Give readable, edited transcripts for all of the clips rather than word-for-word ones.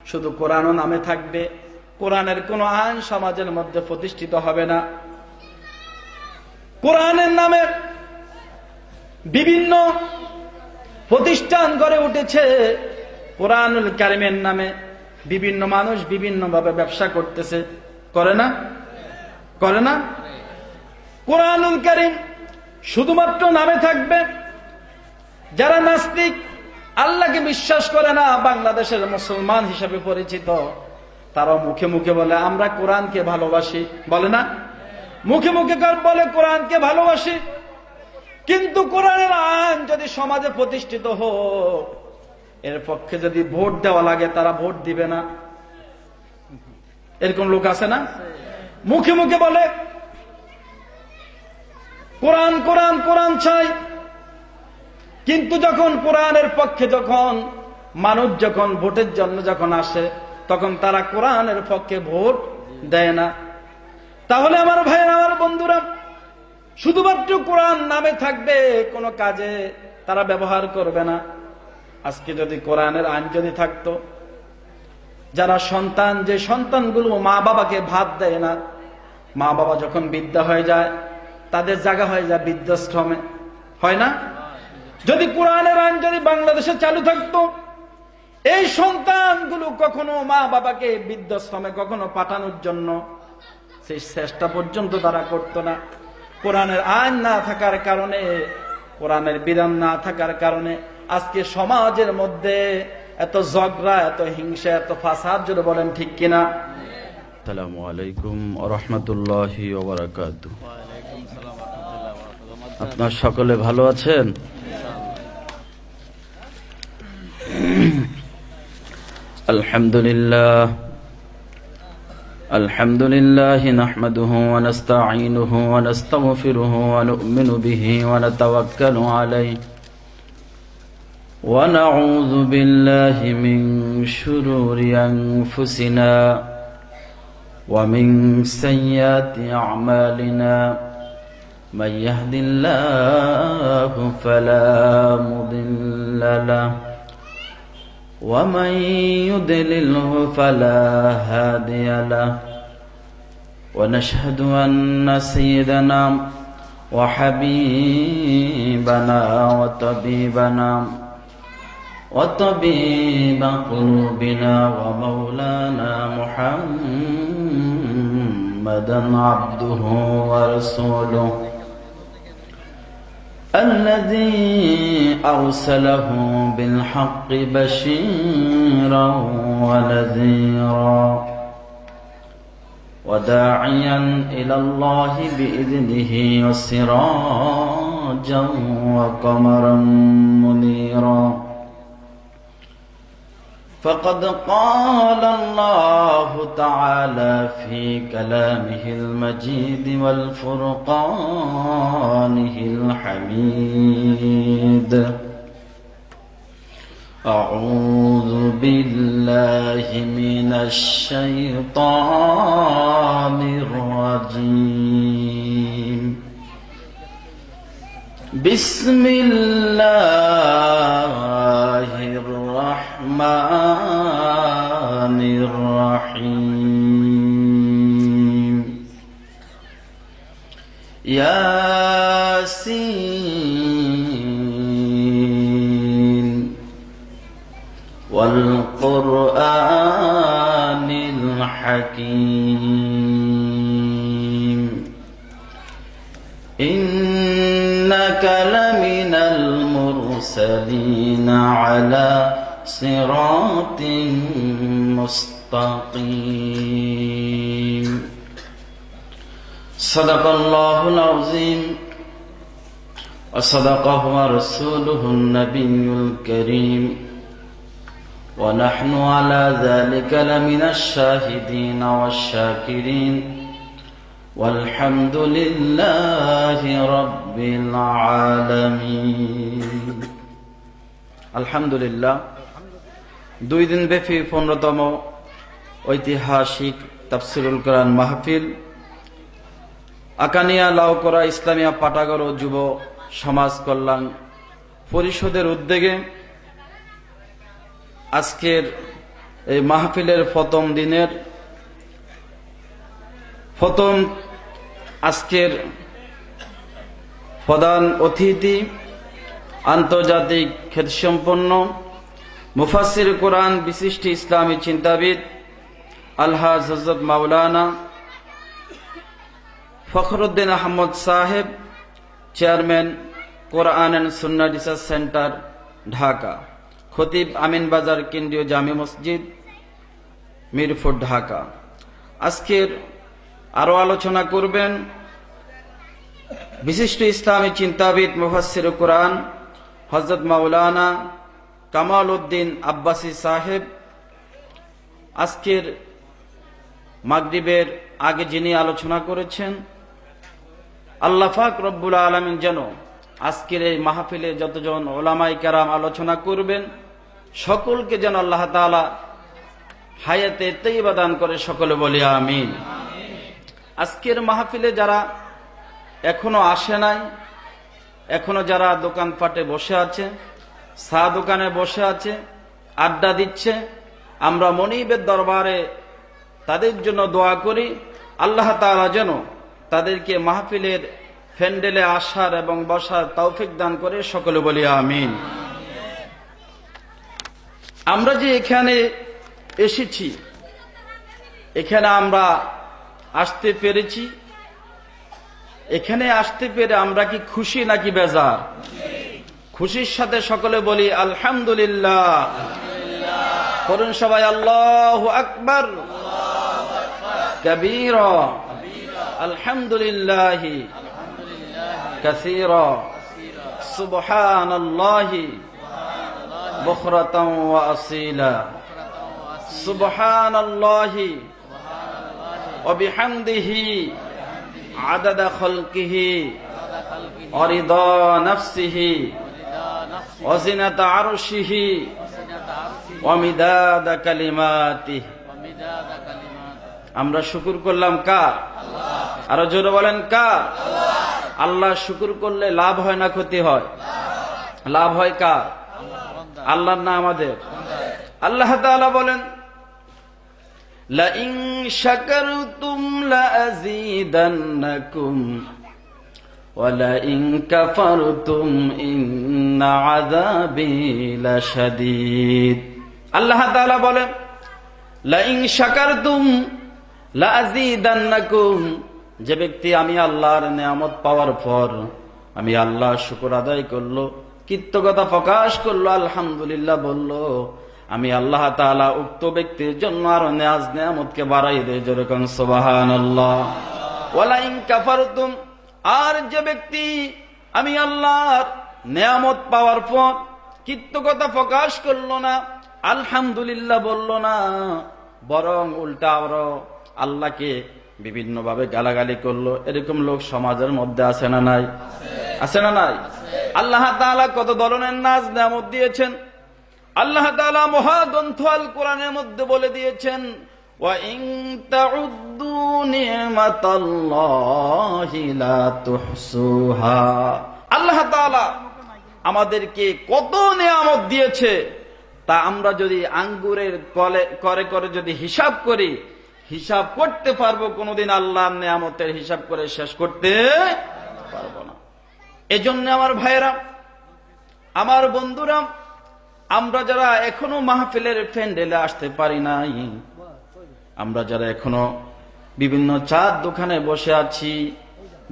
শুধু কোরআনও নামে থাকবে, কোরআনের কোন আইন সমাজের মধ্যে প্রতিষ্ঠিত হবে না। কোরআনের নামে বিভিন্ন প্রতিষ্ঠান গড়ে উঠেছে, কোরআনুল কারীমের নামে বিভিন্ন মানুষ বিভিন্নভাবে ব্যবসা করতেছে, করে না? করে না? কোরআনুল কারীম শুধুমাত্র নামে থাকবে। যারা নাস্তিক, আল্লাহকে বিশ্বাস করে না, বাংলাদেশের মুসলমান হিসেবে পরিচিত, তারা মুখে মুখে বলে আমরা কোরআনকে ভালোবাসি, বলে না? মুখে মুখে বলে কোরআনকে ভালোবাসি, কিন্তু কোরআনের আইন যদি সমাজে প্রতিষ্ঠিত হোক, এর পক্ষে যদি ভোট দেওয়া লাগে তারা ভোট দিবে না। এরকম লোক আছে না? মুখে মুখে বলে কোরআন কোরআন কোরআন চাই, কিন্তু যখন কোরআনের পক্ষে যখন মানুষ যখন ভোটের জন্য যখন আসে, তখন তারা কোরআনের পক্ষে ভোট দেয় না। তাহলে আমার ভাইয়েরা, আমার বন্ধুরা, শুধুমাত্র কোরআন নামে থাকবে, কোনো কাজে তারা ব্যবহার করবে না। আজকে যদি কোরআনের আইন যদি থাকতো, যারা সন্তান, যে সন্তানগুলো মা বাবাকে ভাত দেয় না, মা বাবা যখন বৃদ্ধা হয়ে যায় তাদের জায়গা হয়ে যায় বৃদ্ধাশ্রমে, হয় না? যদি কোরআনের আইন যদি বাংলাদেশে চালু থাকতো, এই সন্তানগুলো কখনো মা বাবাকে বৃদ্ধাশ্রমে কখনো পাঠানোর জন্য সেই চেষ্টা পর্যন্ত তারা করতো না। কোরআনের আইন না থাকার কারণে, কোরআনের বিধান না থাকার কারণে আজকে সমাজের মধ্যে এত ঝগড়া, এত হিংসা, এত ফাসাদ, যদি বলেন ঠিক কিনা? আসসালামু আলাইকুম ওয়া রাহমাতুল্লাহি ওয়া বারাকাতুহু। আপনারা সকলে ভালো আছেন? আলহামদুলিল্লাহ আলহামদুলিল্লাহি নাহমাদুহু ওয়া নাস্তাঈনুহু ওয়া নাস্তাগফিরুহু ওয়া নু'মিনু বিহি ওয়া নাতাওয়াক্কালু আলাইহি ওয়া নাউযু বিল্লাহি মিন শুরুরি আনফুসিনা ওয়া মিন সাইয়্যাতি আ'মালিনা মান ইয়াহদিল্লাহু ফালা মুদিল্লা লাহু ومن يضلله فلا هادي له ونشهد أن سيدنا وحبيبنا وطبيب قلوبنا ومولانا محمدا عبده ورسوله الذي أرسله بالحق بشيرا ونذيرا وداعيا إلى الله بإذنه وسراجا وقمرا منيرا فقد قال الله تعالى في كلامه المجيد والفرقانه الحميد أعوذ بالله من الشيطان الرجيم بسم الله الرحمن الرحيم ياسين والقرآن الحكيم إنك لمن المرسلين على صراط مستقيم صدق الله العظيم وصدقه رسوله النبي الكريم ونحن على ذلك لمن الشاهدين والشاكرين والحمد لله رب العالمين আলহামদুলিল্লাহ। 2 দিন ব্যাপী 15তম ঐতিহাসিক তাফসীরুল কোরআন মাহফিল আকানিয়া লাউকরা ইসলামিয়া পাটাগর ও যুব সমাজ কল্যাণ পরিষদের উদ্যোগে আজকের এই মাহফিলের প্রথম দিনের প্রথম আজকের প্রধান অতিথি আন্তর্জাতিক খ্যাতিসম্পন্ন মুফাসসির কোরআন বিশিষ্ট ইসলামী চিন্তাবিদ আলহাজ হযরত মাওলানা ফখরুদ্দিন আহমদ সাহেব, chairman Quran and Sunnah research centre, Dhaka. খতিব আমিন বাজার কেন্দ্রীয় জামে মসজিদ, মিরপুর, ঢাকা। আজকের আরো আলোচনা করবেন বিশিষ্ট ইসলামী চিন্তাবিদ মুফাসসির কোরআন হযরত মাওলানা কামাল উদ্দিন আব্বাসী সাহেব। আজকের মাগরিবের আগে যিনি আলোচনা করেছেন, আল্লাহ পাক রব্বুল আলামিন যেন আজকের এই মাহফিলে যতজন উলামায়ে কেরাম আলোচনা করবেন সকলকে যেন আল্লাহ তাআলা হায়াতে তাইয়্যিবা দান করে, সকলে বলি আমিন। আজকের মাহফিলে যারা এখনো আসে নাই, এখনো যারা দোকানপাটে বসে আছে, চা দোকানে বসে আছে, আড্ডা দিচ্ছে, আমরা মনিবের দরবারে তাদের জন্য দোয়া করি আল্লাহ তাআলা যেন তাদেরকে মাহফিলের প্যান্ডেলে আসার এবং বসার তৌফিক দান করে, সকলে বলি আমিন। আমরা যে এখানে এসেছি, এখানে আমরা আসতে পেরেছি, এখানে আসতে পেরে আমরা কি খুশি নাকি বেজার? খুশির সাথে সকলে বলি আলহামদুলিল্লাহ। করুন সবাই আল্লাহু আকবার কাবীরা, আলহামদুলিল্লাহি কাসীরা, সুবহানাল্লাহি বুকরাতান ওয়া আসীলা, সুবহানাল্লাহি ওয়া বিহামদিহি আদাদা খালকিহি ওয়া রিদা নাফসিহি ওয়া জিনাতা আরশিহি ওয়া মিদাদা কালিমাতিহি। আমরা শুকর করলাম কার? আরো জোরে বলেন কার? আল্লাহ শুকর করলে লাভ হয় না ক্ষতি হয়? লাভ হয় কার? আল্লাহর না আমাদের? আল্লাহ তাআলা বলেন লা ইন শাকারতুম লা আযীদান্নাকুম ওয়া লা ইন কাফারতুম ইন্না আযাবি লাশাদীদ। আল্লাহ তাআলা বলেন লা ইন শাকারতুম লা আযীদান্নাকুম, যে ব্যক্তি আমি আল্লাহর নিয়ামত পাওয়ার পর আমি আল্লাহর শুকর আদায় করলো, কৃতজ্ঞতা প্রকাশ করলো, আলহামদুলিল্লাহ বলল, আমি আল্লাহ তাআলা উক্ত ব্যক্তির জন্য আরো নেয়াজ নিয়ামতকে বাড়াই দেই, যেরকম সুবহানাল্লাহ। ওয়ালা ইন কাফারতুম, আর যে ব্যক্তি আমি আল্লাহর নিয়ামত পাওয়ার পর কৃতজ্ঞতা প্রকাশ করলো না, আলহামদুলিল্লাহ বলল না, বরং উল্টা আরো আল্লাহকে বিভিন্ন ভাবে গালাগালি করলো, এরকম লোক সমাজের মধ্যে আছে না নাই? আছে না নাই? আল্লাহ তাআলা কত ধরনের নাজ নিয়ামত দিয়েছেন। আল্লাহ তাআলা মহাগ্রন্থ আল কোরআনের মধ্যে বলে দিয়েছেন ওয়া ইন তাউদ্দু নি'মাতাল্লাহি লা তুহসুহা। আল্লাহ তাআলা আমাদেরকে কত নিয়ামত দিয়েছে, তা আমরা যদি আঙ্গুরের করে করে যদি হিসাব করি, হিসাব করতে পারবো কোনদিন আল্লাহর নিয়ামতের হিসাব করে শেষ করতে পারবো না। এজন্য আমার ভাইয়েরা, আমার বন্ধুরা, আমরা যারা এখনো মাহফিলের প্যান্ডেলে আসতে পারি নাই, আমরা যারা এখনো বিভিন্ন চার দোকানে বসে আছি,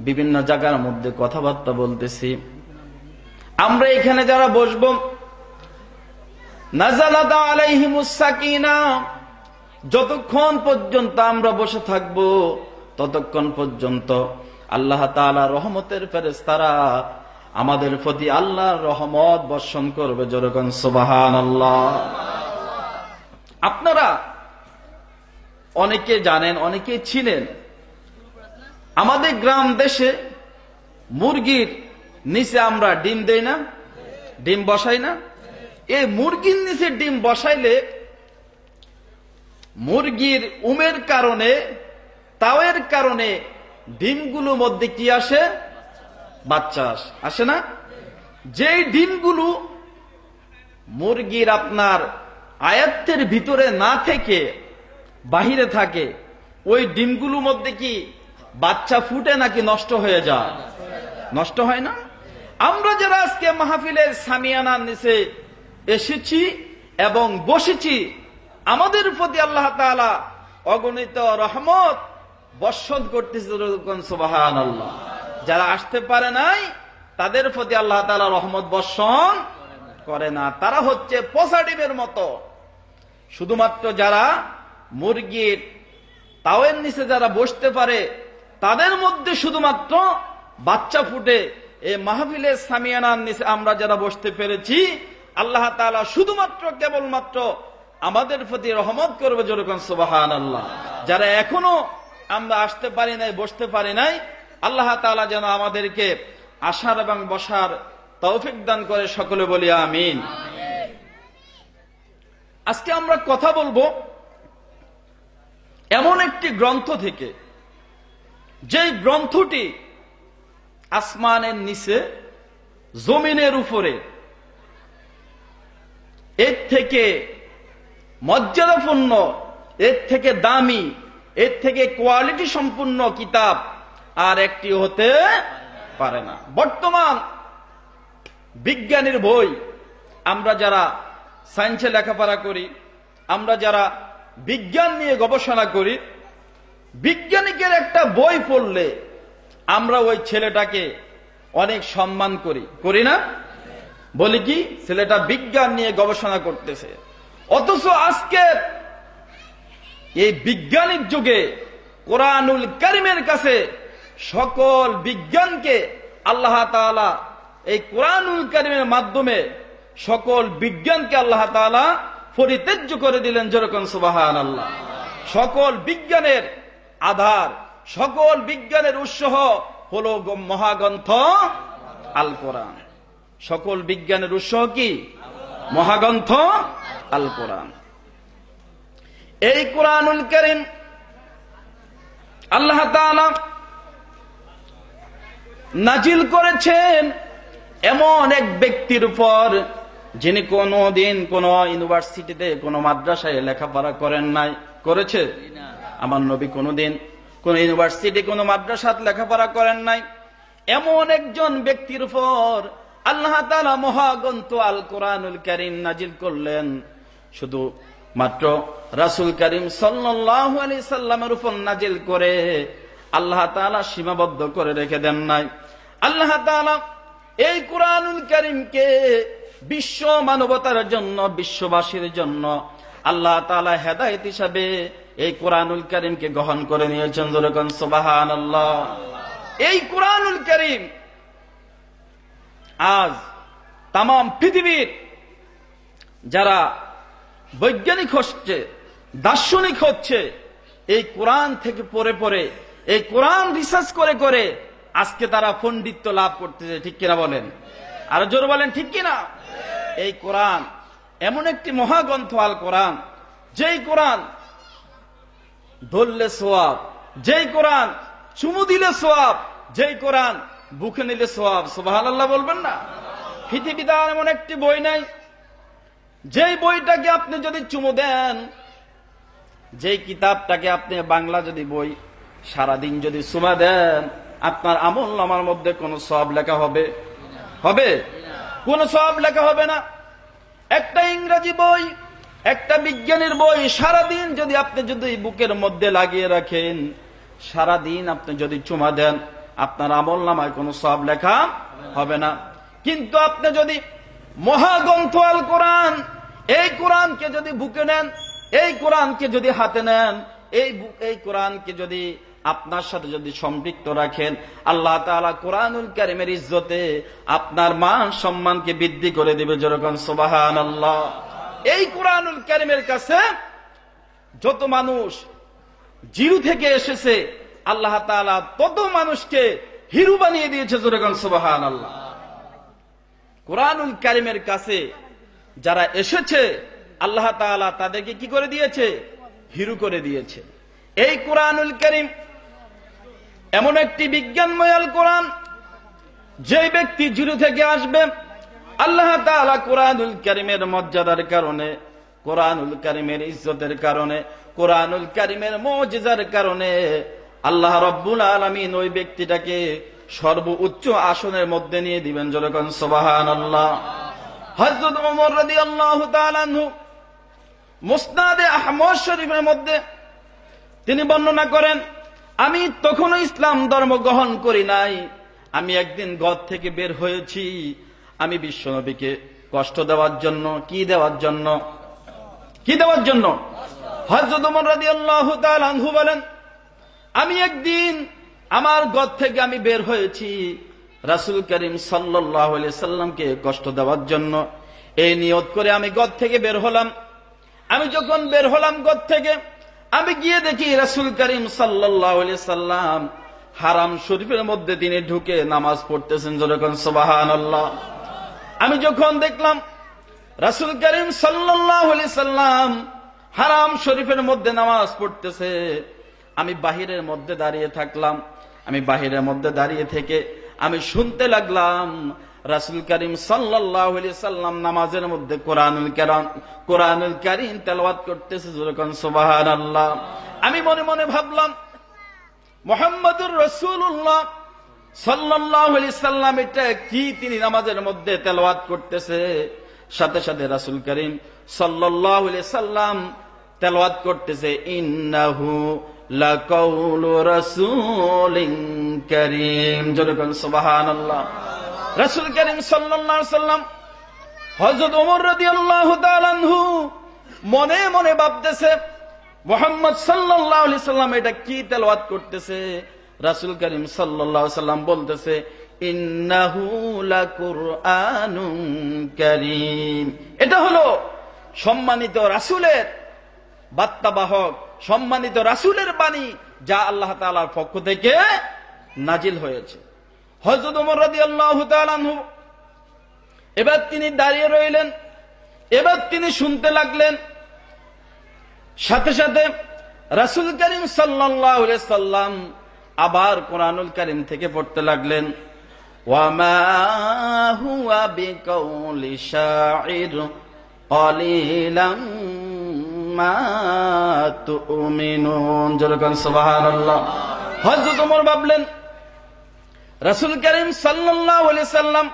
বিভিন্ন জায়গার মধ্যে কথাবার্তা বলতেছি, আমরা এখানে যারা বসবো, নাযালাত আলাইহিমুস সাকিনা, যতক্ষণ পর্যন্ত আমরা বসে থাকব ততক্ষণ পর্যন্ত আল্লাহ তাআলা রহমতের ফেরেশতারা আমাদের প্রতি আল্লাহর রহমত বর্ষণ করবে, যেরকম সুবহানাল্লাহ। আপনারা অনেকে জানেন, অনেকে ছিলেন, আমাদের গ্রাম দেশে মুরগির নিচে আমরা ডিম দেই না, ডিম বসাই না? এই মুরগির নিচে ডিম বসাইলে মুরগির উমের কারণে, তাওয়ের কারণে ডিমগুলোর মধ্যে কি আসে? বাচ্চা আসে না? যেই ডিমগুলো মুরগির আপনার আয়াতের ভিতরে না থেকে বাহিরে থাকে, ওই ডিমগুলোর মধ্যে কি বাচ্চা ফুটে নাকি নষ্ট হয়ে যায়? নষ্ট হয় না? আমরা যারা আজকে মাহফিলের সামিয়ানার নিচে এসেছি এবং বসেছি, আমাদের প্রতি আল্লাহ তাআলা অগণিত রহমত বর্ষণ করতেছে, সুবহানাল্লাহ। যারা আসতে পারে নাই তাদের প্রতি আল্লাহ তাআলা রহমত বর্ষণ করে না। তারা হচ্ছে পচা ডিমের মতো। শুধুমাত্র যারা মুরগির তাওয়ের নিচে যারা বসতে পারে, তাদের মধ্যে শুধুমাত্র বাচ্চা ফুটে। এই মাহফিলের সামিয়ানার নিচে আমরা যারা বসতে পেরেছি, আল্লাহ তাআলা শুধুমাত্র কেবলমাত্র আমাদের প্রতি রহমত করবে, যেরকম সুবহানাল্লাহ। যারা এখনো আমরা আসতে পারি নাই, বসতে পারি নাই, আল্লাহ তাআলা যেন আমাদেরকে আসার এবং বসার তৌফিক দান করে, সকলে বলি আমিন। আজকে আমরা কথা বলবো এমন একটি গ্রন্থ থেকে, যেই গ্রন্থটি আসমানের নিচে, জমিনের উপরে এর থেকে মর্যাদাপূর্ণ, এর থেকে দামি, এর থেকে কোয়ালিটি সম্পূর্ণ কিতাব আর একটি হতে পারে না। বর্তমান বিজ্ঞানের বই, আমরা যারা সায়েন্সে লেখাপড়া করি, আমরা যারা বিজ্ঞান নিয়ে গবেষণা করি, বিজ্ঞানিকের একটা বই পড়লে আমরা ওই ছেলেটাকে অনেক সম্মান করি, করি না? বলি কি, ছেলেটা বিজ্ঞান নিয়ে গবেষণা করতেছে। অথচ আজকের এই বিজ্ঞানিক যুগে কোরআনুল কারীমের কাছে সকল বিজ্ঞানকে আল্লাহ তাআলা এই কোরআনুল কারীমের মাধ্যমে সকল বিজ্ঞানকে আল্লাহ তাআলা পরিত্যাজ্য করে দিলেন, যেরকম সুবহানাল্লাহ। সকল বিজ্ঞানের আধার, সকল বিজ্ঞানের উৎস হলো মহাগ্রন্থ আল কোরআন। সকল বিজ্ঞানের উৎস কি? মহাগ্রন্থ আল কোরআন। এই কোরআনুল কারীম আল্লাহ তাআলা নাজিল করেছেন এমন এক ব্যক্তির উপর, যিনি কোনদিন কোন ইউনিভার্সিটিতে, কোন মাদ্রাসায় লেখাপড়া করেন নাই। করেছে? আমার নবী কোনদিন কোন ইউনিভার্সিটি, কোন মাদ্রাসাত লেখাপড়া করেন নাই। এমন একজন ব্যক্তির উপর আল্লাহ তাআলা মহাগ্রন্থ আল কোরআনুল কারীম নাজিল করলেন। শুধু মাত্র রাসূল করিম সাল্লাল্লাহু আলাইহি সাল্লামের উপর নাজিল করে আল্লাহ তাআলা সীমাবদ্ধ করে রেখে দেন নাই। আল্লাহ তাআলা এই কোরআনুল কারীমকে বিশ্ব মানবতার জন্য, বিশ্ববাসীর জন্য আল্লাহ তাআলা হেদায়েত হিসাবে এই কোরআনুল কারীমকে গ্রহণ করে নিয়েছেন, যেরকম সুবহানাল্লাহ। এই কোরআনুল কারীম আজ তাম পৃথিবীর যারা বৈজ্ঞানিক হচ্ছে, দার্শনিক হচ্ছে, এই কোরআন থেকে পড়ে পড়ে, এই কোরআন রিসার্চ করে করে আজকে তারা পণ্ডিত্য লাভ করতেছে। ঠিক কিনা বলেন? আর জোর বলেন, ঠিক কিনা? এই কোরআন এমন একটি মহাগ্রন্থ আল কোরআন, যেই কোরআন ধরলে সোয়াব, যেই কোরআন চুমু দিলে সোয়াব, যেই কোরআন বুকে নিলে সোয়াব। সুবহানাল্লাহ বলবেন না? পৃথিবীতে এমন একটি বই নাই যেই বইটাকে আপনি যদি চুমু দেন, যেই কিতাবটাকে আপনি বাংলা যদি বই সারাদিন যদি চুমা দেন, আপনার আমলনামার মধ্যে কোনো সওয়াব লেখা হবে? হবে? কোনো সওয়াব লেখা হবে না। একটা ইংরেজি বই, একটা বিজ্ঞানের বই সারাদিন যদি আপনি যদি বুকের মধ্যে লাগিয়ে রাখেন, সারাদিন আপনি যদি চুমা দেন, আপনার আমলনামায় কোনো সওয়াব লেখা হবে না। কিন্তু আপনি যদি মহাগ্রন্থ আল কোরআন, এই কোরআনকে যদি বুকে নেন, এই কোরআনকে যদি হাতে নেন, এই কোরআনকে যদি আপনার সাথে যদি সম্পৃক্ত রাখেন, আল্লাহ তাআলা কোরআনুল কারীমের ইজ্জতে আপনার মান সম্মানকে বৃদ্ধি করে দিবে, যেরকম সুবহানাল্লাহ। এই কোরআনুল কারীমের কাছে যত মানুষ জিরো থেকে এসেছে, আল্লাহ তাআলা তত মানুষকে হিরো বানিয়ে দিয়েছে, যেরকম সুবহানাল্লাহ। কোরআনুল কারীমের কাছে যারা এসেছে, আল্লাহ তাআলা তাদেরকে কি করে দিয়েছে? হিরো করে দিয়েছে। এই কোরআনুল কারীম এমন একটি বিজ্ঞানময় আল কোরআন, যে ব্যক্তি জিরো থেকে আসবে, আল্লাহ তাআলা কোরআনুল কারীমের মর্যাদার কারণে কোরআনুল কারীমের ইজ্জতের কারণে, কোরআনুল কারীমের মুজিজার কারণে আল্লাহ রাব্বুল আলামিন ওই ব্যক্তিটাকে সর্বোচ্চ আসনের মধ্যে নিয়ে দিবেন। যেরকম সুবহানাল্লাহ। হযরত ওমর রাদিয়াল্লাহু তাআলা আনহু মুসনাদে আহমদ শরীফের মধ্যে তিনি বর্ণনা করেন, আমি তখনও ইসলাম ধর্ম গ্রহণ করি নাই। আমি একদিন ঘর থেকে বের হয়েছি, আমি বিশ্বনবীকে কষ্ট দেওয়ার জন্য। কি দেওয়ার জন্য? কি দেওয়ার জন্য? হযরত ওমর রাদিয়াল্লাহু তাআলা আনহু বলেন, আমি একদিন আমার ঘর থেকে আমি বের হয়েছি রাসূল করিম সাল্লাল্লাহু আলাইহি সাল্লামকে কষ্ট দেওয়ার জন্য। এই নিয়ত করে আমি ঘর থেকে বের হলাম। আমি যখন বের হলাম ঘর থেকে, আমি গিয়ে দেখি রাসূল করিম সাল্লাল্লাহু আলাইহি সাল্লাম হারাম শরীফের মধ্যে তিনি ঢুকে নামাজ পড়তেছেন। যখন সুবহানাল্লাহ। আমি যখন দেখলাম রাসূল করিম সাল্লাল্লাহু আলাইহি সাল্লাম হারাম শরীফের মধ্যে নামাজ পড়তেছে, আমি বাহিরের মধ্যে দাঁড়িয়ে থাকলাম। আমি বাহিরের মধ্যে দাঁড়িয়ে থেকে আমি শুনতে লাগলাম রাসূল করিম সাল্লাল্লাহু আলাইহি সাল্লাম নামাজের মধ্যে কোরআনুল কারীম তেলাওয়াত করতেছে। যখন সুবহানাল্লাহ। আমি মনে মনে ভাবলাম, মুহাম্মদুর রাসূলুল্লাহ সাল্লাল্লাহু আলাইহি সাল্লাম এটা কি তিনি নামাজের মধ্যে তেলাওয়াত করতেছে। সাথে সাথে রাসূল করিম সাল্লাল্লাহু আলাইহি সাল্লাম তেলাওয়াত করতেছে, ইন্নাহু লাকাউলু রাসূলিন কারীম। যখন সুবহানাল্লাহ। রাসূল করিম সাল্লাল্লাহু আলাইহি সাল্লাম হযরত ওমর রাদিয়াল্লাহু তাআলা আনহু মনে মনে ভাবতেছে, মুহাম্মদ সাল্লাল্লাহু আলাইহি সাল্লাম এটা কি তেলাওয়াত করতেছে। রাসূল করিম সাল্লাল্লাহু আলাইহি সাল্লাম বলতেছে, ইন্নাহু লাকুরআনুন কারীম। এটা হলো সম্মানিত রাসূলের বার্তাবাহক, সম্মানিত রাসূলের বাণী, যা আল্লাহ তাআলার পক্ষ থেকে নাজিল হয়েছে। হযরত ওমর রাদিয়াল্লাহু তাআলা আনহু এবার তিনি দাঁড়িয়ে রইলেন, এবার তিনি শুনতে লাগলেন। সাথে সাথে রাসূল করিম সাল্লাল্লাহু আলাইহি সাল্লাম আবার কোরআনুল কারীম থেকে পড়তে লাগলেন, ওয়ামা হুয়া বিকাউলি শাইর ক্বালিলাম মা তুমিনুন। যখন সুবহানাল্লাহ। হযরত ওমর ভাবলেন রাসূল করিম সাল্লাল্লাহু আলাইহি সাল্লাম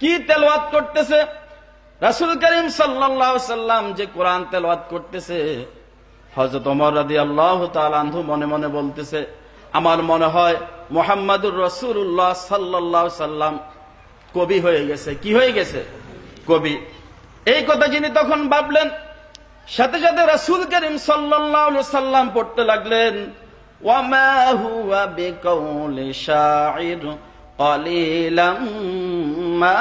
কি তেলাওয়াত করতেছে। রাসূল করিম সাল্লাল্লাহু আলাইহি সাল্লাম যে কোরআন তেলাওয়াত করতেছে, হযরত ওমর রাদিয়াল্লাহু তাআলা আনহু মনে মনে বলতেছে, আমার মনে হয় মুহাম্মাদুর রাসূলুল্লাহ সাল্লাল্লাহু আলাইহি সাল্লাম কবি হয়ে গেছে। কি হয়ে গেছে? কবি। এই কথা যিনি তখন ভাবলেন, সাথে সাথে রাসূল করিম সাল্লাল্লাহু আলাইহি সাল্লাম পড়তে লাগলেন, ওয়ামা হুয়া বিকাউলি শাইর ক্বালিলাম মা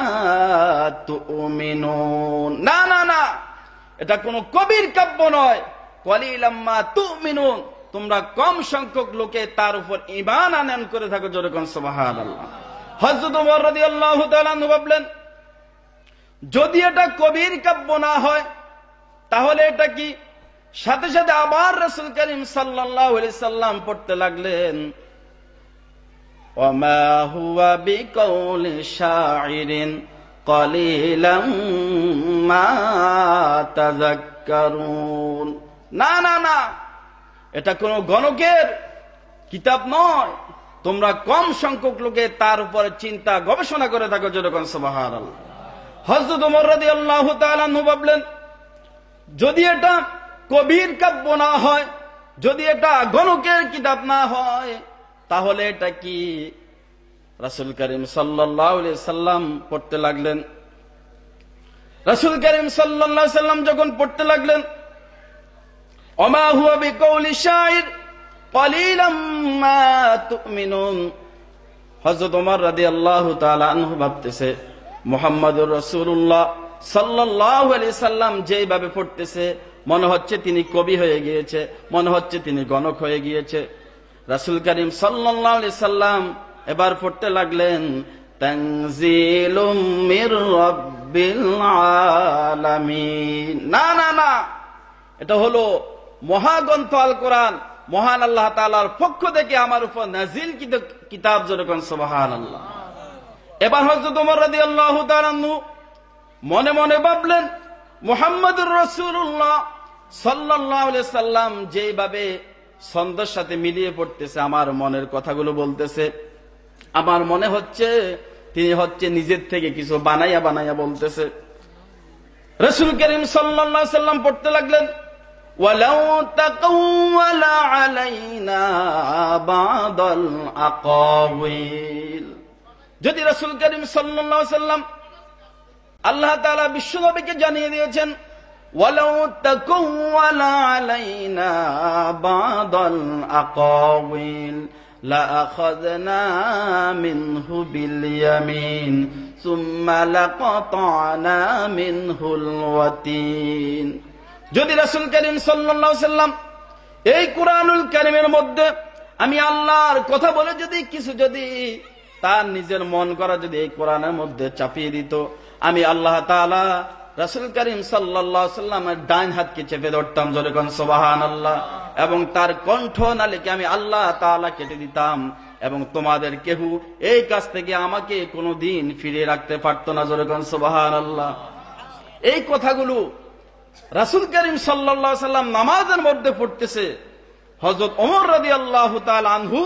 তুমিনুন। না না না, এটা কোন কবির কাব্য নয়। ক্বালিলাম মা তুমিনুন, তোমরা কম সংখ্যক লোকে তার উপর ঈমান আনয়ন করে থাকো। যেরকম সুবহানাল্লাহ। হযরত ওমর রাদিয়াল্লাহু তাআলা আনহু ভাবলেন, যদি এটা কবির কাব্য না হয় তাহলে এটা কি? সাথে সাথে আবার রাসূল করিম সাল্লাল্লাহু আলাইহি সাল্লাম পড়তে লাগলেন, ওয়ামা হুয়া বিকাউলি শাইরিন ক্বালিলাম মা তাযাক্কারুন। না না না, এটা কোন গণকের কিতাব নয়, তোমরা কম সংখ্যক লোকে তার উপরে চিন্তা গবেষণা করে থাকো। যেরকম সুবহানাল্লাহ। হযরত ওমর রাদিয়াল্লাহু তাআলা আনহু ভাবলেন, যদি এটা কবির কাব্য না হয়, যদি এটা গণকের কিতাব না হয়, তাহলে এটা কি? রাসূল করিম সাল্লাল্লাহু আলাইহি সাল্লাম পড়তে লাগলেন। রাসূল করিম সাল্লাল্লাহু আলাইহি সাল্লাম যখন পড়তে লাগলেন, ওমা হুয়া বিকাউলি শাইর ক্বালিলাম মা তুমিনুন, হযরত ওমর রাদিয়াল্লাহু তাআলা আনহু ভাবতেছে, মুহাম্মাদুর রাসূলুল্লাহ সাল্লাল্লাহু আলাইহি সাল্লাম যেভাবে পড়তেছে মনে হচ্ছে তিনি কবি হয়ে গিয়েছে, মনে হচ্ছে তিনি গণক হয়ে গিয়েছে। রাসূল করিম সাল্লাল্লাহু আলাইহি সাল্লাম এবার পড়তে লাগলেন, তানজিলুম মির রাব্বিল আলামিন। না না না, এটা হলো মহাগ্রন্থ আল কোরআন, মহান আল্লাহ তাআলার পক্ষ থেকে আমার উপর নাজিল কিতাব। যেরকম সুবহানাল্লাহ। এবার হযরত ওমর রাদিয়াল্লাহু তাআলা আনহু মনে মনে ভাবলেন, মুহাম্মদুর রাসূলুল্লাহ সাল্লাল্লাহু আলাইহি সাল্লাম যেভাবে ছন্দের সাথে মিলিয়ে পড়তেছে, আমার মনের কথাগুলো বলতেছে, আমার মনে হচ্ছে তিনি নিজের থেকে কিছু বানাইয়া বানাইয়া বলতেছে। রাসূল করিম সাল্লাল্লাহু আলাইহি সাল্লাম পড়তে লাগলেন, ওয়ালাউ তাকাওয়ালা আলাইনা বাদাল আকাওয়িল। যদি রাসূল করিম সাল্লাল্লাহু আলাইহি সাল্লাম, আল্লাহ তাআলা বিশ্বনবীকে জানিয়ে দিয়েছেন, ওয়ালাউ তাকাওয়ালা আলাইনা বাদাল আকাওয়িল লাআখাযনা মিনহু বিল ইয়ামিন সুম্মা লাকাতানা মিনহুল ওয়াতিন। যদি রাসূল করিম সাল্লাল্লাহু আলাইহি সাল্লাম এই কুরআনুল কারীমের মধ্যে আমি আল্লাহর কথা বলে যদি তার নিজের মন করা যদি এই কোরআনের মধ্যে চাপিয়ে দিত, আমি আল্লাহ তাআলা রাসূল করিম সাল্লাল্লাহু আলাইহি সাল্লামের ডান হাতকে চেপে ধরতাম, জোরে কোন সুবহানাল্লাহ, এবং তার কণ্ঠ নালীকে আমি আল্লাহ তাআলা কেটে দিতাম, এবং তোমাদের কেউ এই কাজ থেকে আমাকে কোনোদিন ফিরিয়ে রাখতে পারত না, জোরে কোন সুবহানাল্লাহ। এই কথাগুলো রাসূল করিম সাল্লাল্লাহু আলাইহি সাল্লাম নামাজের মধ্যে পড়তেছে। হযরত ওমর রাদিয়াল্লাহু তাআলা আনহু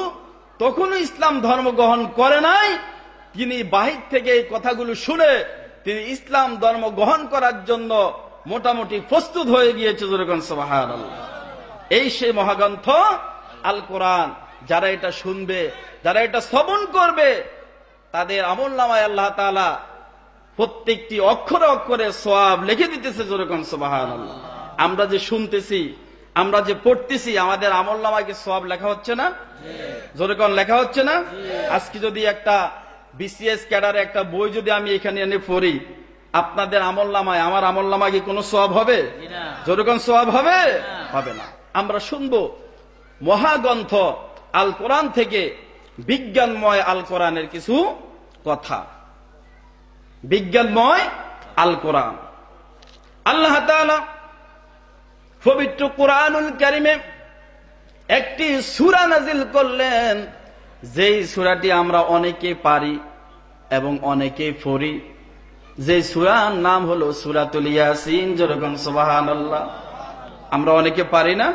তখনও ইসলাম ধর্ম গ্রহণ করে নাই, তিনি বাহির থেকে এই কথাগুলো শুনে তিনি ইসলাম ধর্ম গ্রহণ করার জন্য মোটামুটি প্রস্তুত হয়ে গিয়েছে, যেরকম সুবহানাল্লাহ। এই সেই মহাগ্রন্থ আল কোরআন, যারা এটা শুনবে, যারা এটা শ্রবণ করবে, তাদের আমলনামায় আল্লাহ তাআলা প্রত্যেকটি অক্ষরে অক্ষরে সওয়াব লিখে দিতেছে, যেরকম সুবহানাল্লাহ। আমরা যে শুনতেছি, আমরা যে পড়তেছি, আমাদের আমলনামায় কি সওয়াব লেখা হচ্ছে না? যেরকম লেখা হচ্ছে না? আজকে যদি একটা বিসিএস ক্যাডারে একটা বই যদি আমি এখানে এনে পড়ি, আপনাদের আমলনামায় আমার আমলনামায় কি কোনো সওয়াব হবে? যেরকম সওয়াব হবে? হবে না। আমরা শুনবো মহাগ্রন্থ আল কোরআন থেকে বিজ্ঞানময় আল কোরআনের কিছু কথা। বিজ্ঞানময় আল কোরআন, আল্লাহ তাআলা পবিত্র কোরআনুল কারীমে একটি সূরা নাজিল করলেন, যেই সূরাটি আমরা অনেকে পারি এবং অনেকে পড়ি, যে সূরার নাম হলো সূরাতুল ইয়াসিন, যেরকম সুবহানাল্লাহ। আমরা অনেকে পারি না,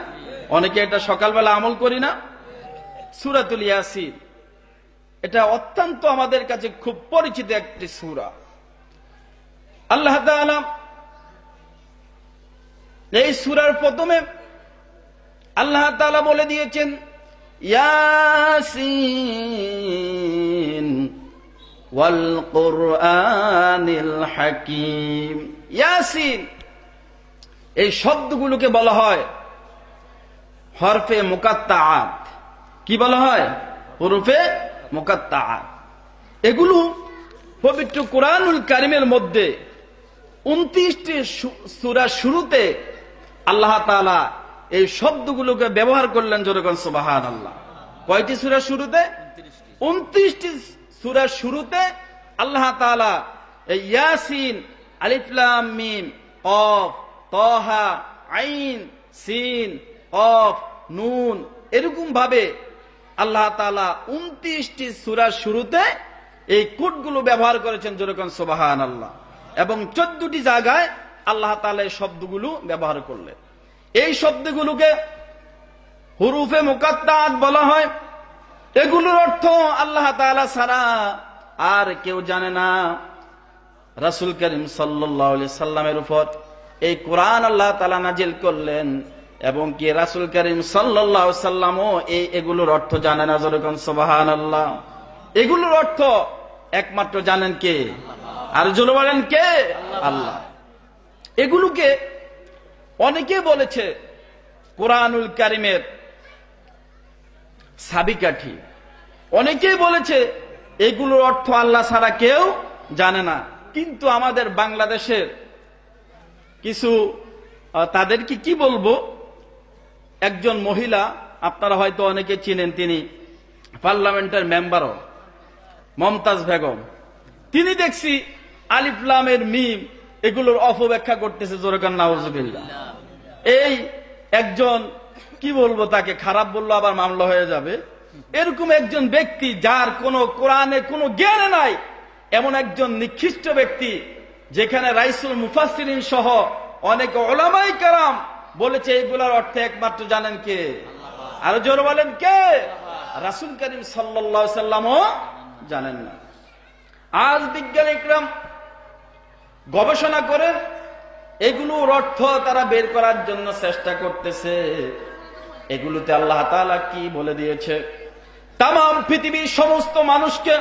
অনেকে এটা সকালবেলা আমল করি না। সূরাতুল ইয়াসিন এটা অত্যন্ত আমাদের কাছে খুব পরিচিত একটি সূরা। আল্লাহ তাআলা এই সূরার প্রথমে আল্লাহ তাআলা বলে দিয়েছেন, ইয়াসিন ওয়াল কুরআনিল হাকীম। ইয়াসিন এই শব্দগুলোকে বলা হয় হরফে মুকাত্তাআত। কি বলা হয়? হরফে মুকাত্তাআত। এগুলো পবিত্র কোরআনুল কারীমের মধ্যে 29টি সূরার শুরুতে আল্লাহ তাআলা এই শব্দগুলোকে ব্যবহার করলেন, যেরকম সুবহানাল্লাহ। কয়টি সূরার শুরুতে? 29টি সূরার শুরুতে আল্লাহ তাআলা এই ইয়াসিন, আলিফ লাম মিম, কফ, তাহা, আইন, সিন, কফ, নুন, এরকম ভাবে আল্লাহ তাআলা 29টি সূরার শুরুতে এই কোডগুলো ব্যবহার করেছেন, যেরকম সুবহানাল্লাহ। এবং 14টি জায়গায় আল্লাহ তাআলা এই শব্দগুলো ব্যবহার করলেন। এই শব্দগুলোকে হুরুফে মুকাত্তাআত বলা হয়। এগুলোর অর্থ আল্লাহ তাআলা ছাড়া আর কেউ জানে না। রাসূল করিম সাল্লাল্লাহু আলাইহি সাল্লামের উপর এই কোরআন আল্লাহ তাআলা নাজিল করলেন, এবং কি রাসূল করিম সাল্লাল্লাহু আলাইহি সাল্লামও এগুলোর অর্থ জানে না, যেরকম সুবহানাল্লাহ। এগুলোর অর্থ একমাত্র জানেন কে? আর জোরে বলেন কে? আল্লাহ। এগুলোকে অনেকে বলেছে কোরআনুল কারীমের চাবিকাঠি। অনেকেই বলেছে এগুলোর অর্থ আল্লাহ ছাড়া কেউ জানে না। কিন্তু আমাদের বাংলাদেশের কিছু, তাদেরকে কি বলবো, একজন মহিলা, আপনারা হয়তো অনেকে চিনেন, তিনি পার্লামেন্টের মেম্বারও, মমতাজ বেগম। তিনি দেখছি আলিফ লামের মিম এগুলোর অপব্যাখ্যা করতেছে, জোরে কান নাউজুবিল্লাহ। এই একজন, কি বলবো, তাকে খারাপ বললো আবার মামলা হয়ে যাবে, এরকম একজন ব্যক্তি যার কোনো কোরআনে কোনো জ্ঞান নাই, এমন একজন নিকৃষ্ট ব্যক্তি, যেখানে রাইসুল মুফাসসিরিন সহ অনেক উলামায়ে কেরাম বলেছে এগুলার অর্থ একমাত্র জানেন কে? আরো জোরে বলেন কে? রাসূল করিম সাল্লাল্লাহু আলাইহি সাল্লামও জানেন না। আজ বিজ্ঞানীরা গবেষণা করে এগুলোর অর্থ তারা বের করার জন্য চেষ্টা করতেছে। এগুলোতে আল্লাহ তাআলা কি বলে দিয়েছে? তামাম পৃথিবীর সমস্ত মানুষকে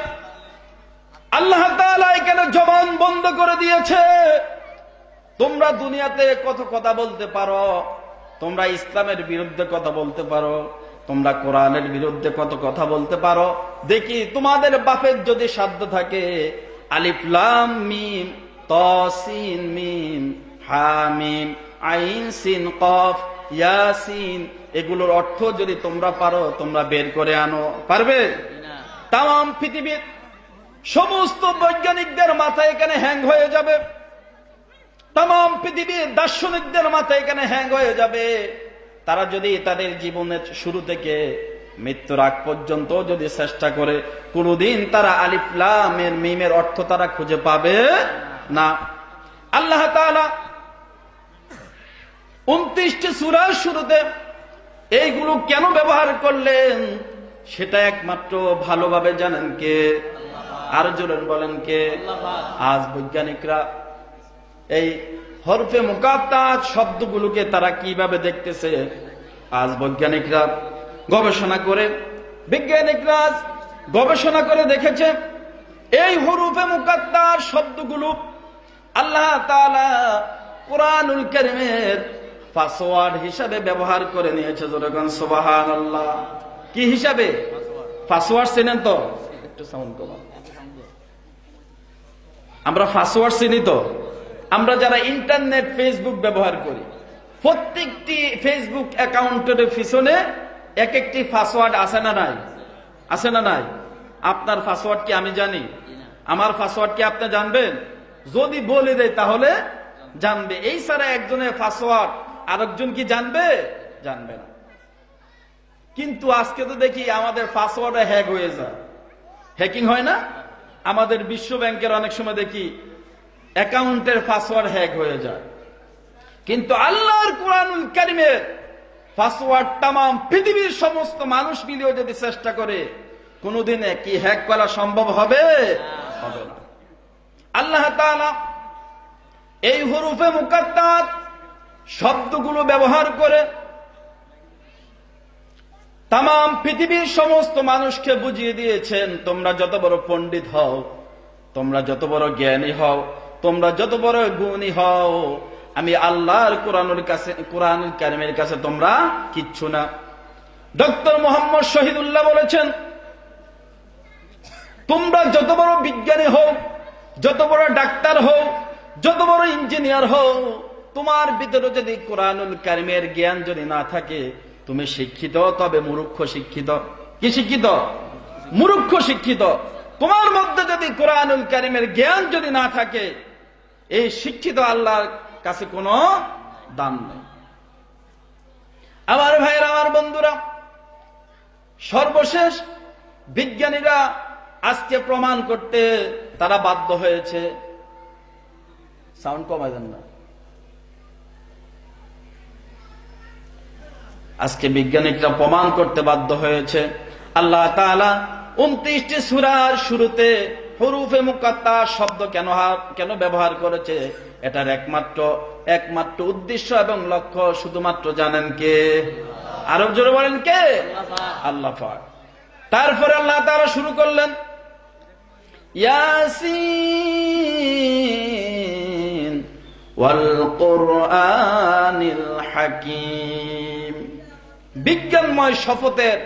আল্লাহ তাআলা এখানে জবান বন্ধ করে দিয়েছে। তোমরা দুনিয়াতে কত কথা বলতে পারো, তোমরা ইসলামের বিরুদ্ধে কথা বলতে পারো, তোমরা কোরআনের বিরুদ্ধে কত কথা বলতে পারো। দেখি তোমাদের বাপের যদি সাধ্য থাকে আলিফ লাম মিম ত সিন মিম হা মিম আইন সিন কফ ইয়াসিন এগুলোর অর্থ যদি তোমরা পারো তোমরা বের করে আনো। পারবে? তাম পৃথিবীর সমস্ত বৈজ্ঞানিকদের মাথায় এখানে হ্যাং হয়ে যাবে, তাম পৃথিবীর দার্শনিকদের মাথায় এখানে হ্যাং হয়ে যাবে। তারা যদি তাদের জীবনের শুরু থেকে মৃত্যুর আগ পর্যন্ত যদি চেষ্টা করে, কোনদিন তারা আলিফ লাম মিমের অর্থ তারা খুঁজে পাবে না। আল্লাহ তাআলা 29টি সূরার শুরুতে এইগুলো কেন ব্যবহার করলেন সেটা একমাত্র ভালোভাবে জানেন কে? আর জোরে বলেন কে? আজ বৈজ্ঞানিকরা এই হরফে মুকাত্তাত শব্দগুলোকে তারা কিভাবে দেখতেছে, আজ বৈজ্ঞানিকরা গবেষণা করে দেখেছে এই হরফে মুকাত্তাত শব্দগুলো আল্লাহ তাআলা কুরআনুল কারীমের পাসওয়ার্ড হিসাবে ব্যবহার করে নিয়েছে। যখন সুবহানাল্লাহ, কি হিসাবে? পাসওয়ার্ড চেনেন তো? একটু সাউন্ড কমান। আমরা পাসওয়ার্ড চিনি তো? আমরা যারা ইন্টারনেট ফেসবুক ব্যবহার করি, প্রত্যেকটি ফেসবুক অ্যাকাউন্টের পিছনে এক একটি পাসওয়ার্ড আছে না নাই? আছে না নাই? আপনার পাসওয়ার্ড কি আমি জানি? আমার পাসওয়ার্ড কি আপনি জানবেন? যদি বলে দেয় তাহলে জানবে। এই ছাড়া একজনের পাসওয়ার্ড আরেকজন কি জানবে? জানবে না। কিন্তু আজকে তো দেখি আমাদের পাসওয়ার্ড হ্যাক হয়ে যায়, হ্যাকিং হয় না? আমাদের বিশ্ব ব্যাংকের অনেক সময় দেখি অ্যাকাউন্টের পাসওয়ার্ড হ্যাক হয়ে যায়। কিন্তু আল্লাহর কুরআনুল কারীমের পাসওয়ার্ড তাম পৃথিবীর সমস্ত মানুষ মিলেও যদি চেষ্টা করে কোনদিনে কি হ্যাক করা সম্ভব হবে? হবে না। আল্লাহ তাআলা এই হরফে মুকাত্তাত শব্দগুলো ব্যবহার করে তাম পৃথিবীর সমস্ত মানুষকে বুঝিয়ে দিয়েছেন, তোমরা যত বড় পণ্ডিত হও, তোমরা যত বড় জ্ঞানী হও, তোমরা যত বড় গুণী হও, আমি আল্লাহর কুরআনুল কারীমের কাছে তোমরা কিচ্ছু না। ডক্টর মোহাম্মদ শহীদুল্লাহ বলেছেন, তোমরা যত বড় বিজ্ঞানী হও, যত বড় ডাক্তার হও, যত বড় ইঞ্জিনিয়ার হও, তোমার ভিতরে যদি কুরআনুল কারীমের জ্ঞান যদি না থাকে, তুমি শিক্ষিত তবে মূর্খ শিক্ষিত। কি শিক্ষিত? মূর্খ শিক্ষিত। তোমার মধ্যে যদি কুরআনুল কারীমের জ্ঞান যদি না থাকে, এই শিক্ষিত আল্লাহর কাছে কোনো দাম নেই। আমার ভাইয়েরা, আমার বন্ধুরা, সর্বশেষ বিজ্ঞানীরা আজকে প্রমাণ করতে তারা বাধ্য হয়েছে। সাউন্ড কমাই দেন না। আজকে বিজ্ঞানীরা প্রমাণ করতে বাধ্য হয়েছে আল্লাহ তাআলা 29টি সূরার শুরুতে হরফে মুকাত্তাত শব্দ কেন ব্যবহার করেছে, এটার একমাত্র উদ্দেশ্য এবং লক্ষ্য শুধুমাত্র জানেন কে? আরো জোরে বলেন কে? আল্লাহ পাক। তারপরে আল্লাহ তাআলা শুরু করলেন ইয়াসিন ওয়াল কুরআনিল হাকীম। বিজ্ঞানময় শপথের,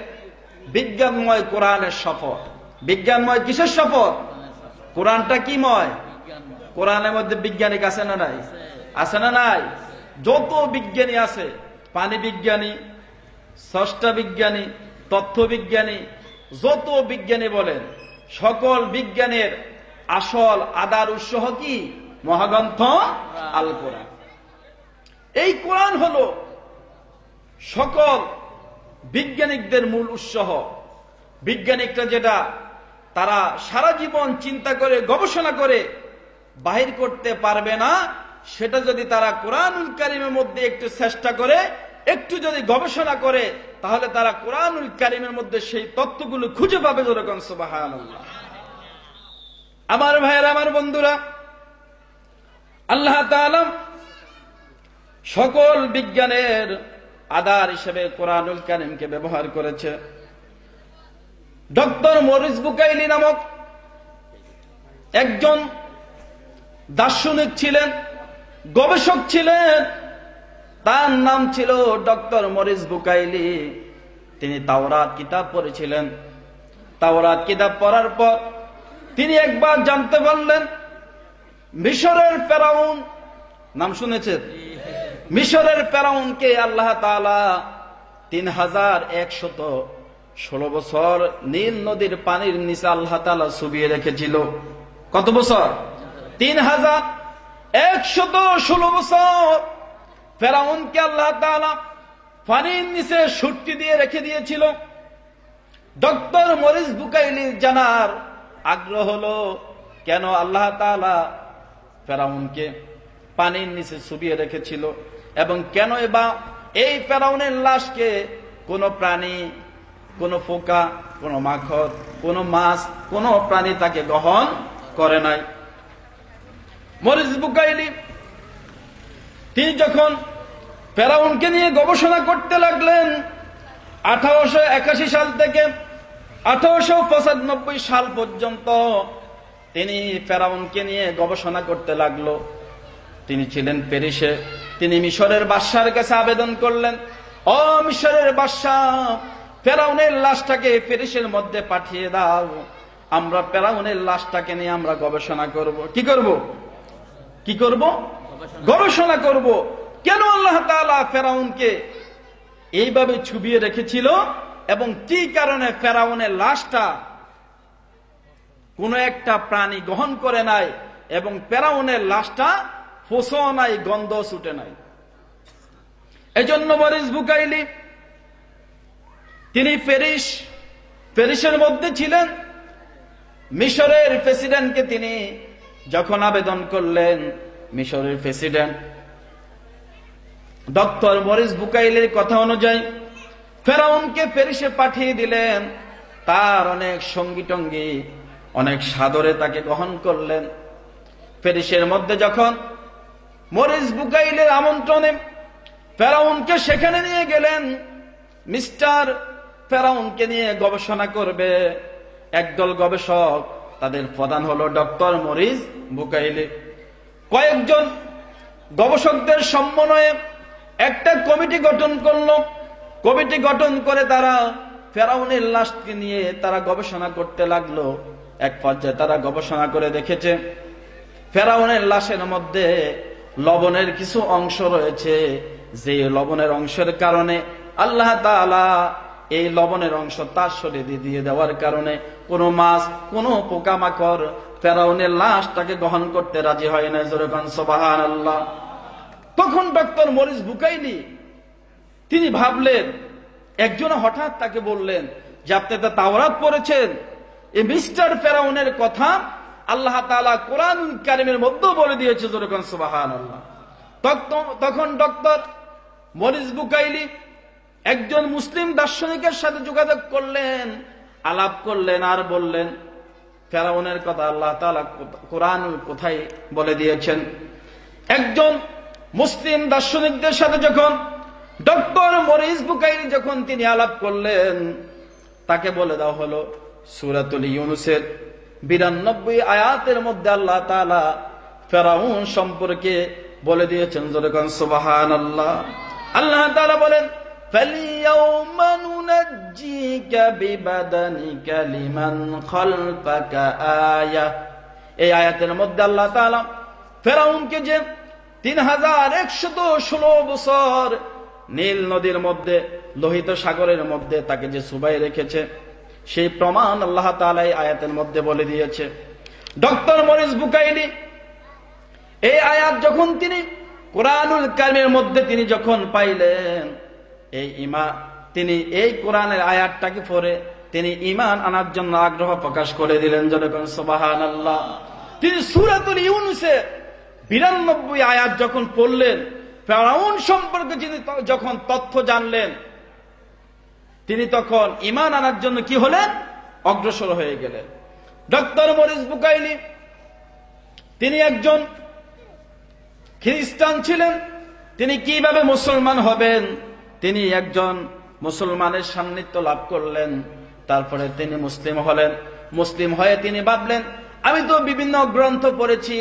বিজ্ঞানময় কোরআনের শপথ। বিজ্ঞানময় কিসের শপথ? কোরআনটা কি ময়? কোরআনের মধ্যে বিজ্ঞানিক আছে না নাই? আছে না নাই? যত বিজ্ঞানী আছে, পানি বিজ্ঞানী, স্রষ্টা বিজ্ঞানী, তথ্য বিজ্ঞানী, যত বিজ্ঞানী বলেন, সকল বিজ্ঞানের আসল আধার উৎস কি? মহাগ্রন্থ আল কোরআন। এই কোরআন হলো সকল বিজ্ঞানিকদের মূল উৎস। বিজ্ঞানিকরা যেটা তারা সারা জীবন চিন্তা করে গবেষণা করে বাহির করতে পারবে না, সেটা যদি তারা কোরআনুল কারীমের মধ্যে একটু চেষ্টা করে, একটু যদি গবেষণা করে, তাহলে তারা কোরআনুল কারীমের মধ্যে সেই তত্ত্বগুলো খুঁজে পাবে। যেরকম সুবহানাল্লাহ। আমার ভাইয়েরা, আমার বন্ধুরা, আল্লাহ তাআলা সকল বিজ্ঞানের আধার হিসেবে কোরআনুল কারীমকে ব্যবহার করেছে। ডক্টর মরিস বুকাইলি নামক একজন দার্শনিক ছিলেন, গবেষক ছিলেন। তার নাম ছিল ডক্টর মরিস বুকাইলি। তিনি তাওরাত কিতাব পড়েছিলেন। তাওরাত কিতাব পড়ার পর তিনি একবার জানতে পারলেন মিশরের ফেরাউন, নাম শুনেছেন? মিশরের ফেরাউনকে আল্লাহ তাআলা 3116 বছর নীল নদীর পানির নিচে আল্লাহ তাআলা চুবিয়ে রেখেছিল। কত বছর? 3116 বছর ফেরাউনকে আল্লাহ তাআলা পানির নিচে সুটকি দিয়ে রেখে দিয়েছিল। ডক্টর মরিস বুকাইলি জানার আগ্রহ হলো কেন আল্লাহ তাআলা ফেরাউনকে পানির নিচে চুবিয়ে রেখেছিল এবং কেন বা এই ফেরাউনের লাশকে কোনো প্রাণী, কোনো পোকা, কোনো মাখড়, কোনো মাছ, কোনো প্রাণী তাকে গ্রহণ করে নাই। মরিস বুকাইলি তিনি যখন ফেরাউনকে নিয়ে গবেষণা করতে লাগলেন, 1881 সাল থেকে 1895 সাল পর্যন্ত তিনি ফেরাউনকে নিয়ে গবেষণা করতে লাগলো। তিনি ছিলেন প্যারিসে। তিনি মিশরের বাদশার কাছে আবেদন করলেন, ও মিশরের বাদশা, ফেরাউনের লাশটাকে প্যারিসের মধ্যে পাঠিয়ে দাও, আমরা ফেরাউনের লাশটাকে নিয়ে আমরা গবেষণা করব। কি করব? কি করব? গবেষণা করব। কেন আল্লাহ তাআলা ফেরাউনকে এইভাবে ছুবিয়ে রেখেছিল এবং কি কারণে ফেরাউনের লাশটা কোনো একটা প্রাণী গ্রহণ করে নাই এবং ফেরাউনের লাশটা ফোসো নাই, গন্ধ ছুটে নাই। এজন্য মরিস বুকাইলি তিনি প্যারিসের মধ্যে ছিলেন। মিশরের প্রেসিডেন্টকে তিনি যখন আবেদন করলেন, মিশরের প্রেসিডেন্ট ডক্টর মরিস বুকাইলির কথা অনুযায়ী ফেরাউনকে প্যারিসে পাঠিয়ে দিলেন। তার অনেক সঙ্গী টঙ্গী অনেক সাদরে তাকে গ্রহণ করলেন। প্যারিসের মধ্যে যখন মরিস বুকাইলের আমন্ত্রণে ফেরাউনকে সেখানে নিয়ে গেলেন, মিস্টার ফেরাউনকে নিয়ে গবেষণা করবে একদল গবেষক, তাদের প্রধান হলো ডক্টর মরিস বুকাইলি। কয়েকজন গবেষকদের সমন্বয়ে একটা কমিটি গঠন করলো। কমিটি গঠন করে তারা ফেরাউনের লাশকে নিয়ে তারা গবেষণা করতে লাগলো। এক পর্যায়ে তারা গবেষণা করে দেখেছে ফেরাউনের লাশের মধ্যে লবণের কিছু অংশ রয়েছে, যে লবণের অংশের কারণে আল্লাহ তাআলা এই লবণের অংশ তার শরীরে দিয়ে দেওয়ার কারণে কোনো মাছ, কোনো পোকামাকড় ফেরাউনের লাশটাকে গ্রহণ করতে রাজি হয় না। যেরকম সুবহানাল্লাহ। তখন ডক্টর মরিস বুকাইলি তিনি ভাবলেন, একজন হঠাৎ তাকে বললেন যে আপনি তো তাওরাত পড়েছেন, এই মিস্টার ফেরাউনের কথা আল্লাহ তাআলা কোরআনুল কারীমের মধ্যে বলে দিয়েছে। যেরকম সুবহানাল্লাহ। তখন ডক্টর মরিস বুকাইলি একজন মুসলিম দার্শনিকের সাথে যোগাযোগ করলেন, আলাপ করলেন আর বললেন ফেরাউনের কথা আল্লাহ তাআলা কোরআনুল কোথায় বলে দিয়েছেন। একজন মুসলিম দার্শনিকদের সাথে যখন ডক্টর মরিস বুকাইলি যখন তিনি আলাপ করলেন, তাকে বলে দেওয়া হলো সূরাতুল ইউনূসের 92 আয়াতের মধ্যে আল্লাহ তাআলা ফেরাউন সম্পর্কে বলে দিয়েছেন। যেরকম সুবহানাল্লাহ। আল্লাহ তাআলা বলেন, فَالْيَوْمَ نُنَجِّيكَ بِبَدَنِكَ لِمَنْ خَلْفَكَ آيَةٌ। এই আয়াতের মধ্যে আল্লাহ তাআলা ফেরাউনকে যে 3116 বছর নীল নদীর মধ্যে, লোহিত সাগরের মধ্যে তাকে যে চুবাই রেখেছে, সেই প্রমাণ আল্লাহ তাআলা এই আয়াতের মধ্যে বলে দিয়েছে। ডক্টর মরিস বুকাইলি এই আয়াত যখন তিনি কোরআনুল কারীমের মধ্যে তিনি যখন পাইলেন, তিনি এই কোরআনের আয়াতটাকে পড়ে তিনি ঈমান আনার জন্য আগ্রহ প্রকাশ করে দিলেন। যেরকম সুবহানাল্লাহ। তিনি সূরাতুল ইউনূসের 92 আয়াত যখন পড়লেন, ফেরাউন সম্পর্কে তিনি যখন তথ্য জানলেন, তিনি তখন ঈমান আনার জন্য কি হলেন? অগ্রসর হয়ে গেলেন। ডক্টর মরিস বুকাইলি তিনি একজন খ্রিস্টান ছিলেন। তিনি কিভাবে মুসলমান হবেন? তিনি একজন মুসলমানের সান্নিধ্য লাভ করলেন, তারপরে তিনি মুসলিম হলেন। মুসলিম হয়ে তিনি ভাবলেন, আমি তো বিভিন্ন গ্রন্থ পড়েছি,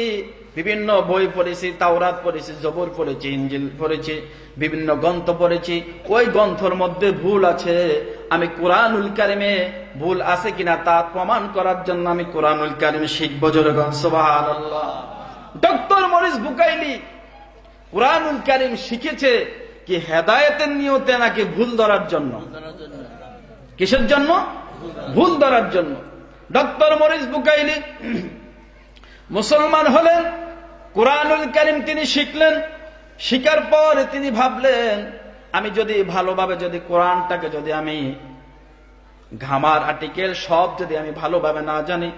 বিভিন্ন বই পড়েছি, তাওরাত পড়েছি, জবুর পড়েছি, ইনজিল পড়েছি, বিভিন্ন গ্রন্থ পড়েছি, ওই গ্রন্থের মধ্যে ভুল আছে। আমি কুরআনুল কারীমে ভুল আছে কিনা তা প্রমাণ করার জন্য আমি কুরআনুল কারীম শিখব। জোরে সুবহানাল্লাহ। ডক্টর মরিস বুকাইলি কুরআনুল কারীম শিখেছে কি হেদায়েতের নিয়তে নাকি ভুল ধরার জন্য? কিসের জন্য? ভুল ধরার জন্য। ডক্টর মরিস বুকাইলি মুসলমান হলেন, কুরআনুল কারীম তিনি শিখলেন। শিখার পর তিনি ভাবলেন, আমি যদি ভালোভাবে যদি কোরআনটাকে যদি আমি ঘামার আর্টিকেল সব যদি আমি ভালোভাবে না জানি,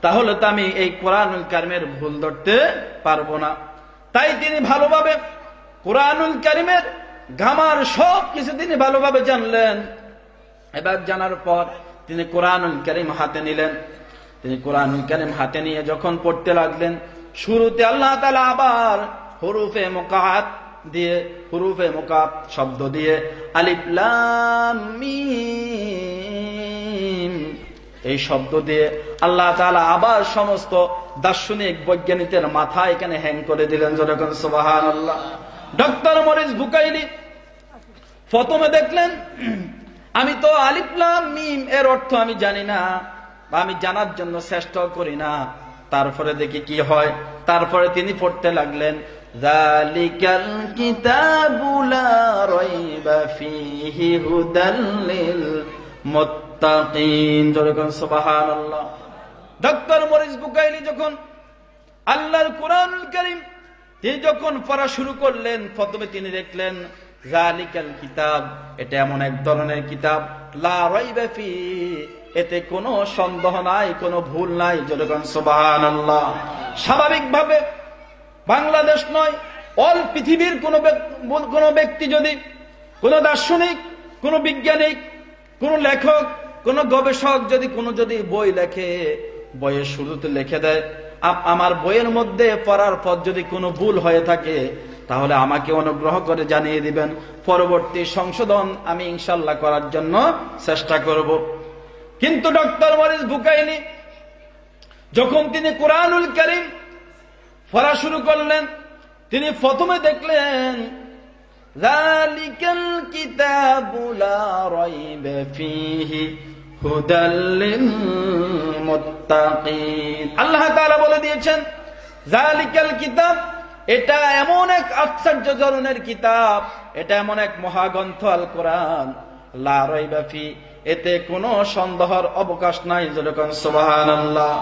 তাহলে তো আমি এই কুরআনুল কারীমের ভুল ধরতে পারবো না। তাই তিনি ভালোভাবে কুরআনুল কারীমের ঘামার সব কিছু তিনি ভালোভাবে জানলেন। এবার জানার পর তিনি কুরআনুল কারীম হাতে নিলেন। তিনি কুরআনুল কারীম হাতে নিয়ে যখন পড়তে লাগলেন, শুরুতে আল্লাহ তাআলা আবার হুরুফে মুকাত দিয়ে, হুরুফে মুকাত শব্দ দিয়ে আলিফ লাম মিম এই শব্দ দিয়ে আল্লাহ তাআলা আবার সমস্ত দার্শনিক বৈজ্ঞানিকদের মাথা এখানে হ্যাং করে দিলেন। যখন সুবহানাল্লাহ। ডক্টর মরিস বুকাইলি প্রথমে দেখলেন, আমি তো আলিফ লাম মিম এর অর্থ আমি জানি না, বা আমি জানার জন্য চেষ্টা করি না। তারপরে দেখি কি হয়। তারপরে তিনি পড়তে লাগলেন, যালিকাল কিতাবু লা রাইবা ফীহি হুদাল লিল মুত্তাকিন। যখন সুবহানাল্লাহ। ডক্টর মরিস বুকাইলি যখন আল্লাহর কুরআনুল কারীম তিনি যখন পড়া শুরু করলেন, প্রথমে তিনি দেখলেন যালিকাল কিতাব, এটা এমন এক ধরনের কিতাব, লা রাইবা ফীহি, এতে কোনো সন্দেহ নাই, কোনো ভুল নাই। যখন সুবহানাল্লাহ। স্বাভাবিকভাবে বাংলাদেশ নয়, অল পৃথিবীর কোনো ব্যক্তি যদি, কোনো দার্শনিক, কোনো বিজ্ঞানিক, কোনো লেখক, কোনো গবেষক যদি বই লেখে, বইয়ের শুরুতে লিখে দেয়, আমার বইয়ের মধ্যে পড়ার পর যদি কোনো ভুল হয়ে থাকে তাহলে আমাকে অনুগ্রহ করে জানিয়ে দিবেন, পরবর্তী সংশোধন আমি ইনশাআল্লাহ করার জন্য চেষ্টা করব। কিন্তু ডক্টর মরিস বুকাইলি যখন তিনি কুরআনুল কারীম পড়া শুরু করলেন, তিনি প্রথমে দেখলেন যালিকাল কিতাবু লা রাইবা ফীহি হুদাল লিল মুত্তাকিন। আল্লাহ তাআলা বলে দিয়েছেন যালিকাল কিতাব, এটা এমন এক আশ্চর্য ধরনের কিতাব, এটা এমন এক মহাগ্রন্থ আল কোরআন, লা রাইবা ফী, এতে কোনো সন্দেহের অবকাশ নাই। যখন সুবহানাল্লাহ।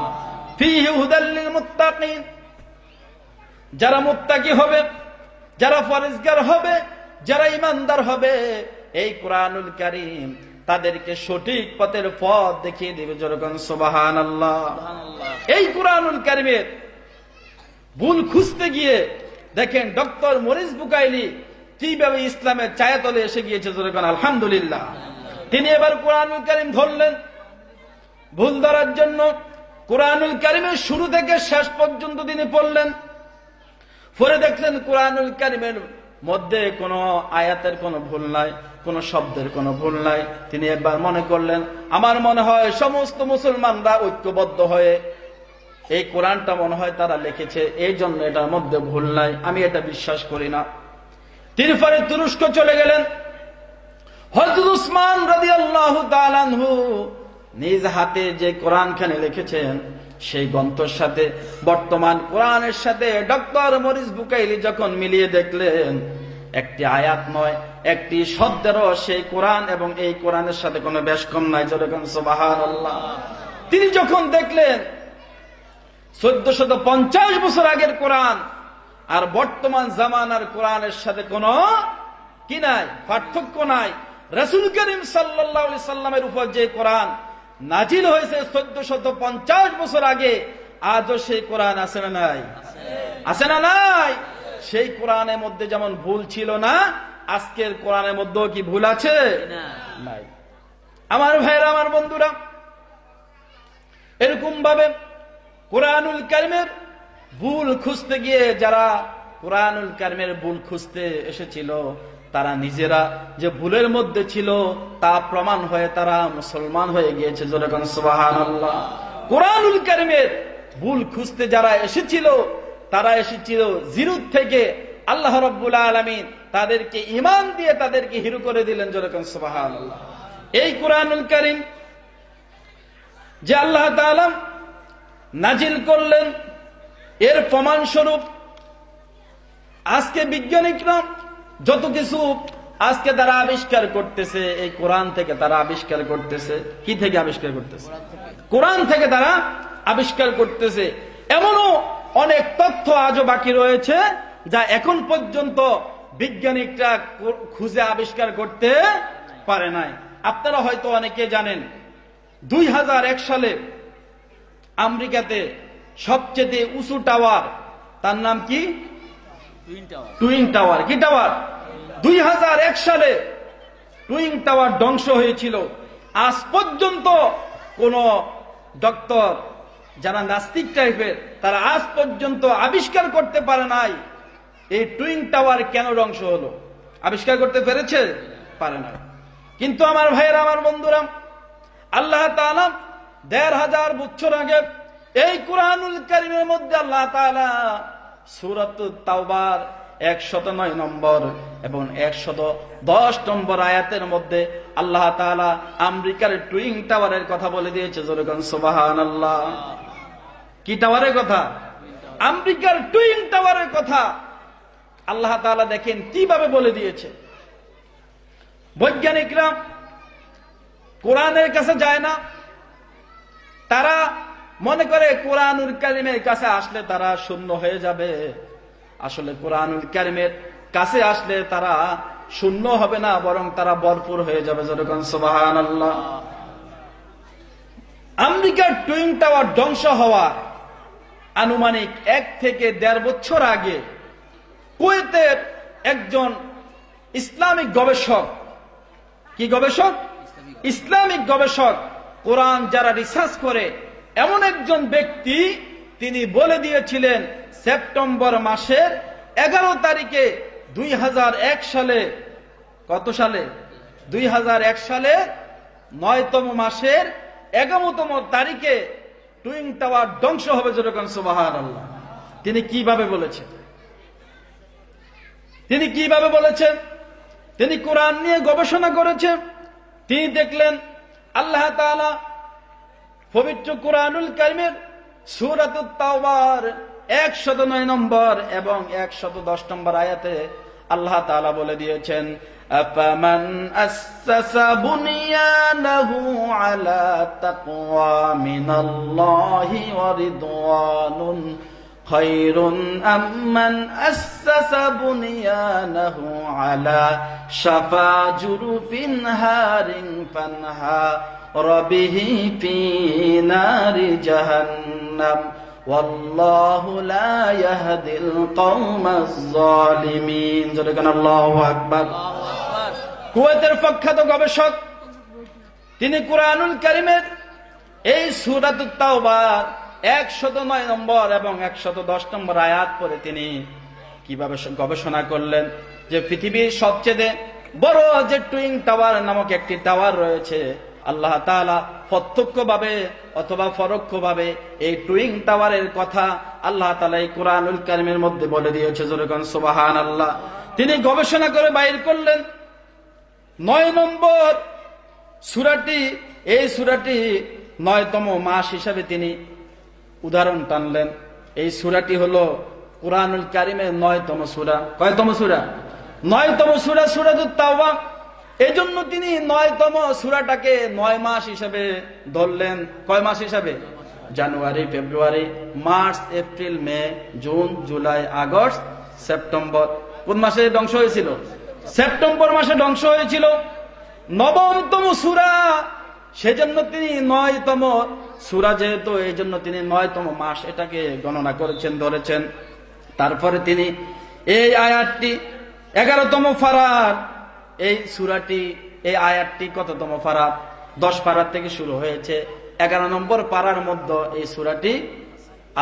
ফীহি হুদাল লিল মুত্তাকিন, যারা মুত্তাকি হবে, যারা পরহেজগার হবে, যারা ঈমানদার হবে, এই কুরআনুল কারীম তাদেরকে সঠিক পথের পথ দেখিয়ে দেবে। যখন সুবহানাল্লাহ। এই কুরআনুল কারীমের ভুল খুঁজতে গিয়ে দেখেন ডক্টর মরিস বুকাইলি কিভাবে ইসলামের ছায়াতলে এসে গিয়েছে। যখন আলহামদুলিল্লাহ। তিনি এবার কুরআনুল কারীম ধরলেন ভুল ধরার জন্য। কুরআনুল কারীমের শুরু থেকে শেষ পর্যন্ত তিনি পড়লেন। পরে দেখলেন কুরআনুল কারীমের মধ্যে কোনো আয়াতের কোনো ভুল নাই, কোনো শব্দের কোনো ভুল নাই। তিনি একবার মনে করলেন, আমার মনে হয় সমস্ত মুসলমানরা ঐক্যবদ্ধ হয়ে এই কোরআনটা মনে হয় তারা লিখেছে, এই জন্য এটার মধ্যে ভুল নাই, আমি এটা বিশ্বাস করি না। তিনি পরে তুরস্ক চলে গেলেন। হযরত উসমান রাদিয়াল্লাহু তাআলা আনহু নিজ হাতে যে কোরআনখানি লিখেছেন, সেই গ্রন্থের সাথে বর্তমান কোরআনের সাথে ডক্টর মরিস বুকাইলি যখন মিলিয়ে দেখলেন, একটি আয়াত নয়, একটি শব্দেরও সেই কোরআন এবং এই কোরআনের সাথে কোনো বেশ কম নাই। যখন সুবহানাল্লাহ। তিনি যখন দেখলেন 1450 বছর আগের কোরআন আর বর্তমান জামানার কোরআনের সাথে কোনো কি নাই, পার্থক্য নাই। রাসূল করিম সাল্লাল্লাহু আলাইহি সাল্লামের উপর যে কোরআন নাজিল হয়েছে 1450 বছর আগে, আজও সেই কোরআন আছে না নাই? আছে না নাই? সেই কোরআনের মধ্যে যেমন ভুল ছিল না, আজকের কোরআনের মধ্যেও কি ভুল আছে? নাই। আমার ভাইরা, আমার বন্ধুরা, এরকম ভাবে কোরআনুল কারিমের ভুল খুঁজতে গিয়ে যারা কোরআনুল কারিমের ভুল খুঁজতে এসেছিল, তারা নিজেরা যে ভুলের মধ্যে ছিল তা প্রমাণ হয়ে তারা মুসলমান হয়ে গিয়েছে। জোরে কোন সুবহানাল্লাহ। কোরআনুল কারিমের ভুল খুঁজতে যারা এসেছিল, তারা এসেছিল জিরো থেকে। আল্লাহ রাব্বুল আলামিন তাদেরকে ঈমান দিয়ে তাদেরকে হিরো করে দিলেন। জোরে কোন সুবহানাল্লাহ। এই কোরআনুল কারিম যে আল্লাহ তাআলা নাজিল করলেন, এর প্রমাণ স্বরূপ আজকে বিজ্ঞানিকরা যত কিছু আজকে তারা আবিষ্কার করতেছে, এই কোরআন থেকে তারা আবিষ্কার করতেছে। কি থেকে আবিষ্কার করতেছে? কোরআন থেকে তারা আবিষ্কার করতেছে। এমনও অনেক তথ্য আজও বাকি রয়েছে যা এখন পর্যন্ত বিজ্ঞানিকরা খুঁজে আবিষ্কার করতে পারে নাই। আপনারা হয়তো অনেকে জানেন, 2001 সালে আমেরিকাতে সবচেয়ে উঁচু টাওয়ার, তার নাম কি? Twin tower. কি টাওয়ার? 2001 সালে টুইন টাওয়ার ধ্বংস হয়েছিল। আজ পর্যন্ত কোন ডক্টর যারা নাস্তিক টাইপের, তারা আজ পর্যন্ত আবিষ্কার করতে পারে নাই এই টুইন টাওয়ার কেন ধ্বংস হলো। আবিষ্কার করতে পেরেছে? পারে না। কিন্তু আমার ভাইয়েরা, আমার বন্ধুরা, আল্লাহ তাআলা 1500 বছর আগে এই কোরআনুল কারীমের মধ্যে আল্লাহ তাআলা সূরাতুত তাওবার 109 নম্বর এবং 110 নম্বর আয়াতের মধ্যে আল্লাহ তাআলা আমেরিকার টুইন টাওয়ারের কথা বলে দিয়েছে। জোরে কোন সুবহানাল্লাহ। কি টাওয়ারের কথা? আমেরিকার টুইন টাওয়ারের কথা আল্লাহ তাআলা দেখেন কিভাবে বলে দিয়েছে। বৈজ্ঞানিকরা কোরআনের কাছে যায় না, তারা মনে করে কোরআনুল কারীমের কাছে আসলে তারা শূন্য হয়ে যাবে। আসলে কোরআনুল কারীমের কাছে আসলে তারা শূন্য হবে না, বরং তারা ভরপুর হয়ে যাবে। যেরকম সুবহানাল্লাহ। আমেরিকার টুইন টাওয়ার ধ্বংস হওয়ার আনুমানিক 1 থেকে 1.5 বছর আগে কুয়েতের একজন ইসলামিক গবেষক, কি গবেষক? ইসলামিক গবেষক, কোরআন যারা রিসার্চ করে এমন একজন ব্যক্তি, তিনি বলে দিয়েছিলেন সেপ্টেম্বর মাসের 11 তারিখে 2001 সালে, কত সালে? 2001 সালের 9তম মাসের 11তম তারিখে টুইন টাওয়ার ধ্বংস হবে। যেরকম সুবহানাল্লাহ। তিনি কিভাবে বলেছেন? তিনি কিভাবে বলেছেন? তিনি কোরআন নিয়ে গবেষণা করেছেন। তিনি দেখলেন আল্লাহ তাআলা পবিত্র কোরআনুল কারীমের সূরাতুত তাওবার 109 নম্বর এবং 110 নম্বর আয়াতে আল্লাহ তাআলা বলে দিয়েছেন, আফামান আসাসা বুনিয়ানাহু আলা তাকওয়া মিনাল্লাহি ওয়া রিদওয়ানুন খায়রুন আম্মান আসাসা বুনিয়ানাহু আলা শাফা জুরুফিন হারিন ফানহা রবিহি ফি নারি জাহান্নাম ওয়াল্লাহু লা ইয়াহদিল কওমাজ জালিমিন। যেরকম আল্লাহু আকবার। কুয়েতের প্রখ্যাত গবেষক, তিনি কোরআনুল কারীমের এই সূরাতুত তাওবার 109 নম্বর এবং 110 নম্বর আয়াত পড়ে তিনি কিভাবে গবেষণা করলেন যে পৃথিবীর সবচেয়ে বড় যে টুইন টাওয়ার নামক একটি টাওয়ার রয়েছে, আল্লাহ তাআলা প্রত্যক্ষভাবে অথবা পরোক্ষভাবে এই টুইন টাওয়ারের কথা আল্লাহ তাআলা এই কোরআনুল কারীমের মধ্যে বলে দিয়েছে। যেরকম সুবহানাল্লাহ। তিনি গবেষণা করে বাইর করলেন 9 নম্বর সূরাটি, এই সূরাটি 9তম মাস হিসাবে তিনি উদাহরণ টানলেন। এই সূরাটি হলো কোরআনুল কারীমের 9তম সূরা। কয়তম সূরা? 9তম সূরা, সূরাতুত তাওবা। এজন্য তিনি 9তম সূরাটাকে 9 মাস হিসাবে ধরলেন। কয় মাস হিসাবে? জানুয়ারি, ফেব্রুয়ারি, মার্চ, এপ্রিল, মে, জুন, জুলাই, আগস্ট, সেপ্টেম্বর। কোন মাসে ধ্বংস হয়েছিল? সেপ্টেম্বর মাসে ধ্বংস হয়েছিল। 9তম সূরা, সেজন্য তিনি 9তম সূরা যেহেতু, এই জন্য তিনি 9তম মাস এটাকে গণনা করেছেন, ধরেছেন। তারপরে তিনি এই আয়াতটি 11তম পারার এই সূরাটি, এই আয়াতটি কততম পারা? 10 পারার থেকে শুরু হয়েছে, 11 নম্বর পারার মধ্যে এই সূরাটি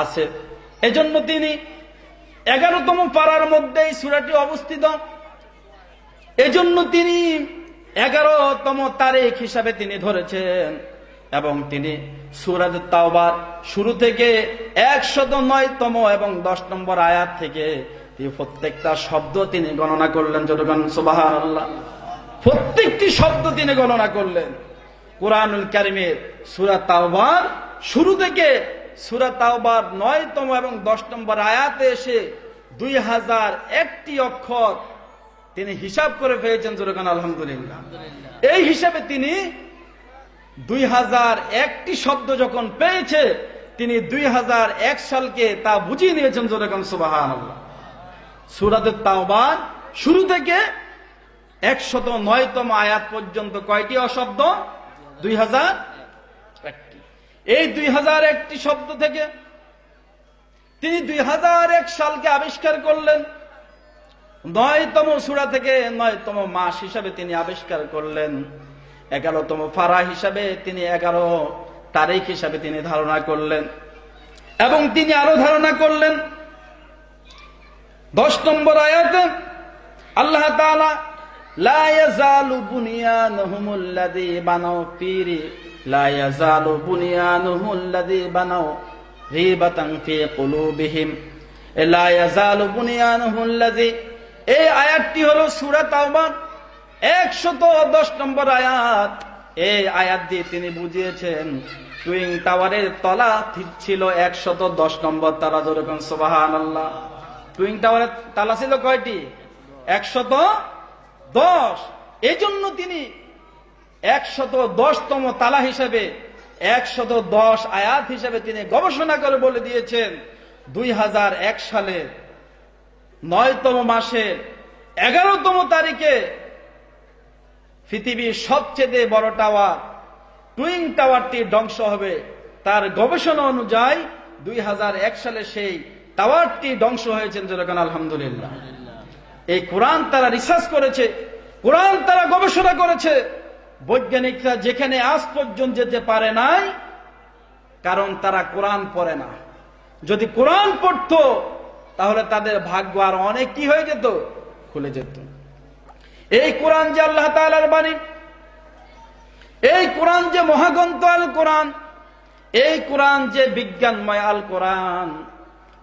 আছে। এজন্য তিনি 11তম পারার মধ্যে এই সূরাটি অবস্থিত। এজন্য তিনি 11তম তারিখ হিসাবে তিনি ধরেছেন এবং তিনি সূরা তাওবার শুরু থেকে 109তম এবং 10 নম্বর আয়াত থেকে প্রত্যেকটা শব্দ তিনি গণনা করলেন। যতক্ষণ সুবহানাল্লাহ, প্রত্যেকটি শব্দ তিনি গণনা করলেন। কুরআনুল কারীমের সূরা তাওবার শুরু থেকে সূরা তাওবার 9তম এবং 10 নম্বর আয়াতে এসে 2001টি অক্ষর তিনি হিসাব করে পেয়েছেন। যতক্ষণ আলহামদুলিল্লাহ। এই হিসাবে তিনি 2001টি শব্দ যখন পেয়েছে, তিনি 2001 সালকে তা বুঝিয়ে নিয়েছেন। যতক্ষণ সুবহানাল্লাহ। সূরা তাওবার শুরু থেকে 109তম আয়াত পর্যন্ত কয়টি অশব্দ? 2001টি। এই 2001টি শব্দ থেকে তিনি 2001 সালকে আবিষ্কার করলেন। 9তম সূরা থেকে 9তম মাস হিসাবে তিনি আবিষ্কার করলেন। 11তম পারা হিসাবে তিনি 11 তারিখ হিসাবে তিনি ধারণা করলেন এবং তিনি আরো ধারণা করলেন 10 নম্বর আয়াতে আল্লাহ তাআলা লা ইয়াজালু বুনিয়ানুহুমুল্লাযী বানাউ ফি লা ইয়াজালু বুনিয়ানুহুমুল্লাযী বানাউ রিবাতান ফি কুলুবিহিম লা ইয়াজালু বুনিয়ানুহুমুল্লাযী। এই আয়াতটি হলো সূরা তাওবা 110 নম্বর আয়াত। এই আয়াত দিয়ে তিনি বুঝিয়েছেন টুইং টাওয়ারের তলা ছিল 110 নম্বর তারা। যেরকম সুবহানাল্লাহ। টুইং টাওয়ারের তালা ছিল কয়টি? 110। এই জন্য তিনি 110তম তালা হিসেবে 110 আয়াত হিসেবে তিনি গবেষণা করে বলে দিয়েছেন 2001 সালে 9তম মাসের 11তম তারিখে পৃথিবীর সবচেয়ে বড় টাওয়ার টুইং টাওয়ারটি ধ্বংস হবে। তার গবেষণা অনুযায়ী 2001 সালে সেই টাওয়ারটি ধ্বংস হয়েছেন। যেরকম আলহামদুলিল্লাহ। এই কোরআন তারা রিসার্চ করেছে, কোরআন তারা গবেষণা করেছে। বৈজ্ঞানিকরা যেখানে আজ পর্যন্ত যেতে পারে নাই, কারণ তারা কোরআন পড়ে না। যদি কোরআন পড়তো তাহলে তাদের ভাগ্য আর অনেক কি হয়ে যেত, খুলে যেত। এই কোরআন যে আল্লাহ তাআলার বাণী, এই কোরআন যে মহাগ্রন্থ আল কোরআন, এই কোরআন যে বিজ্ঞানময় আল কোরআন,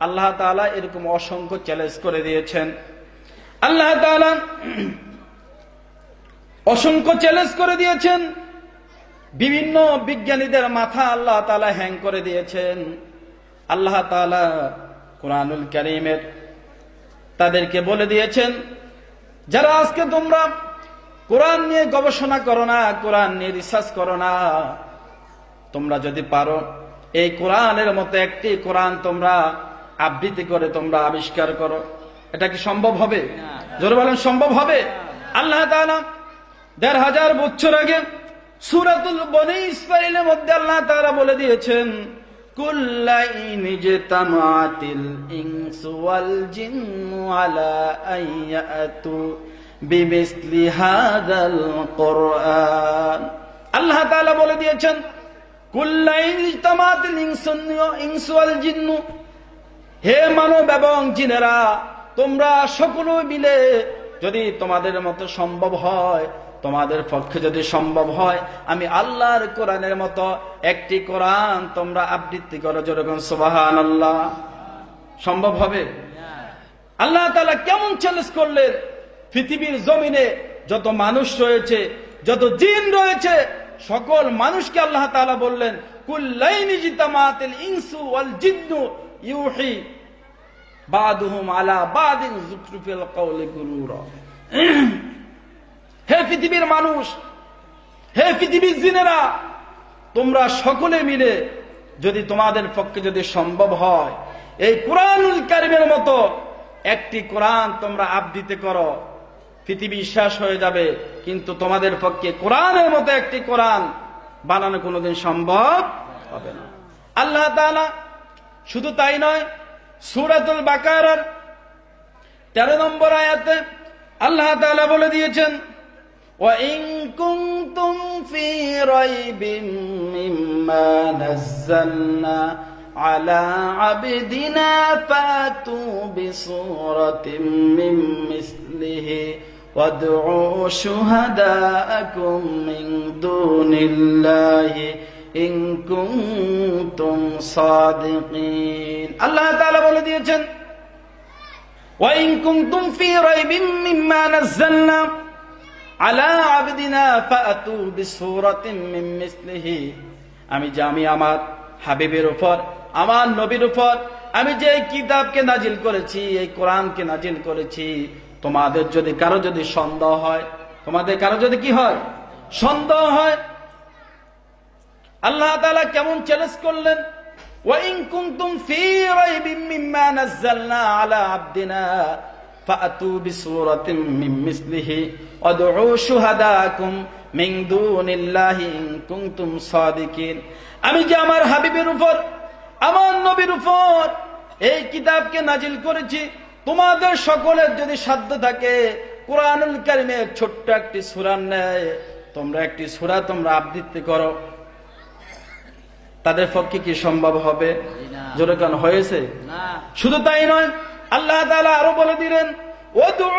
আল্লাহ তাআলা এরকম অসংখ্য চ্যালেঞ্জ করে দিয়েছেন। আল্লাহ তাআলা অসংখ্য চ্যালেঞ্জ করে দিয়েছেন। বিভিন্ন বিজ্ঞানীদের মাথা আল্লাহ তাআলা হ্যাং করে দিয়েছেন। আল্লাহ তাআলা কোরআনুল কারীমের তাদেরকে বলে দিয়েছেন, যারা আজকে তোমরা কোরআন নিয়ে গবেষণা করো না, কোরআন নিয়ে রিসার্চ করো না, তোমরা যদি পারো এই কোরআনের মতো একটি কোরআন তোমরা আবৃত্তি করে তোমরা আবিষ্কার করো, এটা কি সম্ভব হবে? জোরে বলেন, সম্ভব হবে? আল্লাহ তাআলা ১৫০০ বছর আগে সূরাতুল বনী ইসরাঈলের মধ্যে আল্লাহ তাআলা বলে দিয়েছেন, কুল্লাইন ইজতামাতিল ইনসু ওয়াল জিন্নু আলা আইয়াতু বিমিসলি হাযাল কুরআন। আল্লাহ তাআলা বলে দিয়েছেন, কুল্লাইন ইজতামাতিল ইনসু ওয়াল জিন্নু, হে মানব এবং জিনেরা, তোমরা সকলে মিলে যদি তোমাদের মতো সম্ভব হয়, তোমাদের পক্ষে যদি সম্ভব হয়, আমি আল্লাহর কোরআনের মতো একটি কোরআন তোমরা আবৃত্তি করো। যেরকম সুবহানাল্লাহ। সম্ভব হবে? আল্লাহ তাআলা কেমন চ্যালেঞ্জ করলেন? পৃথিবীর জমিনে যত মানুষ রয়েছে, যত জিন রয়েছে, সকল মানুষকে আল্লাহ তাআলা বললেন, কুল্লাইন ইজতামাতিল ইনসু ওয়াল জিন্নু ইউহি বাদুহুম আলা বাদিন যুকরুফিল কওলি গুরুরা। হে পৃথিবীর মানুষ, হে পৃথিবীর জিনেরা, তোমরা সকলে মিলে যদি তোমাদের পক্ষে যদি সম্ভব হয়, এই কোরআনুল কারীমের মতো একটি কোরআন তোমরা আবৃত্তি করো, পৃথিবী শেষ হয়ে যাবে, কিন্তু তোমাদের পক্ষে কোরআনের মতো একটি কোরআন বানানো কোনোদিন সম্ভব হবে না। আল্লাহ তাআলা শুধু তাই নয়, সূরাতুল বাকারার 13 নম্বর আয়াতে আল্লাহ তাআলা বলে দিয়েছেন, وَإِن كُنتُمْ فِي رَيْبٍ مِّمَّا نَزَّلْنَا عَلَى عَبْدِنَا فَأْتُوا بِسُورَةٍ مِّن مِّثْلِهِ وَادْعُوا شُهَدَاءَكُم مِّن دُونِ اللَّهِ إِن كُنتُمْ صَادِقِينَ। আল্লাহ তাআলা বলে দিয়েছেন, وَإِن كُنتُمْ فِي رَيْبٍ مِّمَّا نَزَّلْنَا আলা আবদিনা ফাতু বিসূরাতিন মিন মিসলিহি। আমি আমার হাবিবের উপর, আমার নবীর উপর আমি যে কিতাবকে নাজিল করেছি, এই কোরআনকে নাজিল করেছি, তোমাদের যদি কারো যদি সন্দেহ হয়, তোমাদের কারো যদি কি হয়, সন্দেহ হয়, আল্লাহ তাআলা কেমন চ্যালেঞ্জ করলেন, ওয়া ইন কুনতুম ফি রাইবিন মিম্মা নাযালনা আলা আবদিনা ফাতু বিসূরাতিন মিন মিসলিহি ওয়াদউ শুহাদাকুম মিন দুনিল্লাহি ইন কুনতুম সাদিকিন। আমি যে আমার হাবিবের উপর, আমার নবীর উপর এই কিতাবকে নাজিল করেছি, তোমাদের সকলের যদি সাধ্য থাকে কুরআনুল কারীমের ছোট্ট একটি সূরার ন্যায় তোমরা একটি সূরা তোমরা আবৃত্তি করো, তাদের পক্ষে কি সম্ভব হবে? জোরে কান হয়েছে না। শুধু তাই নয়, আল্লাহ তাআলা আরো বলে দিলেন, ওয়াদউ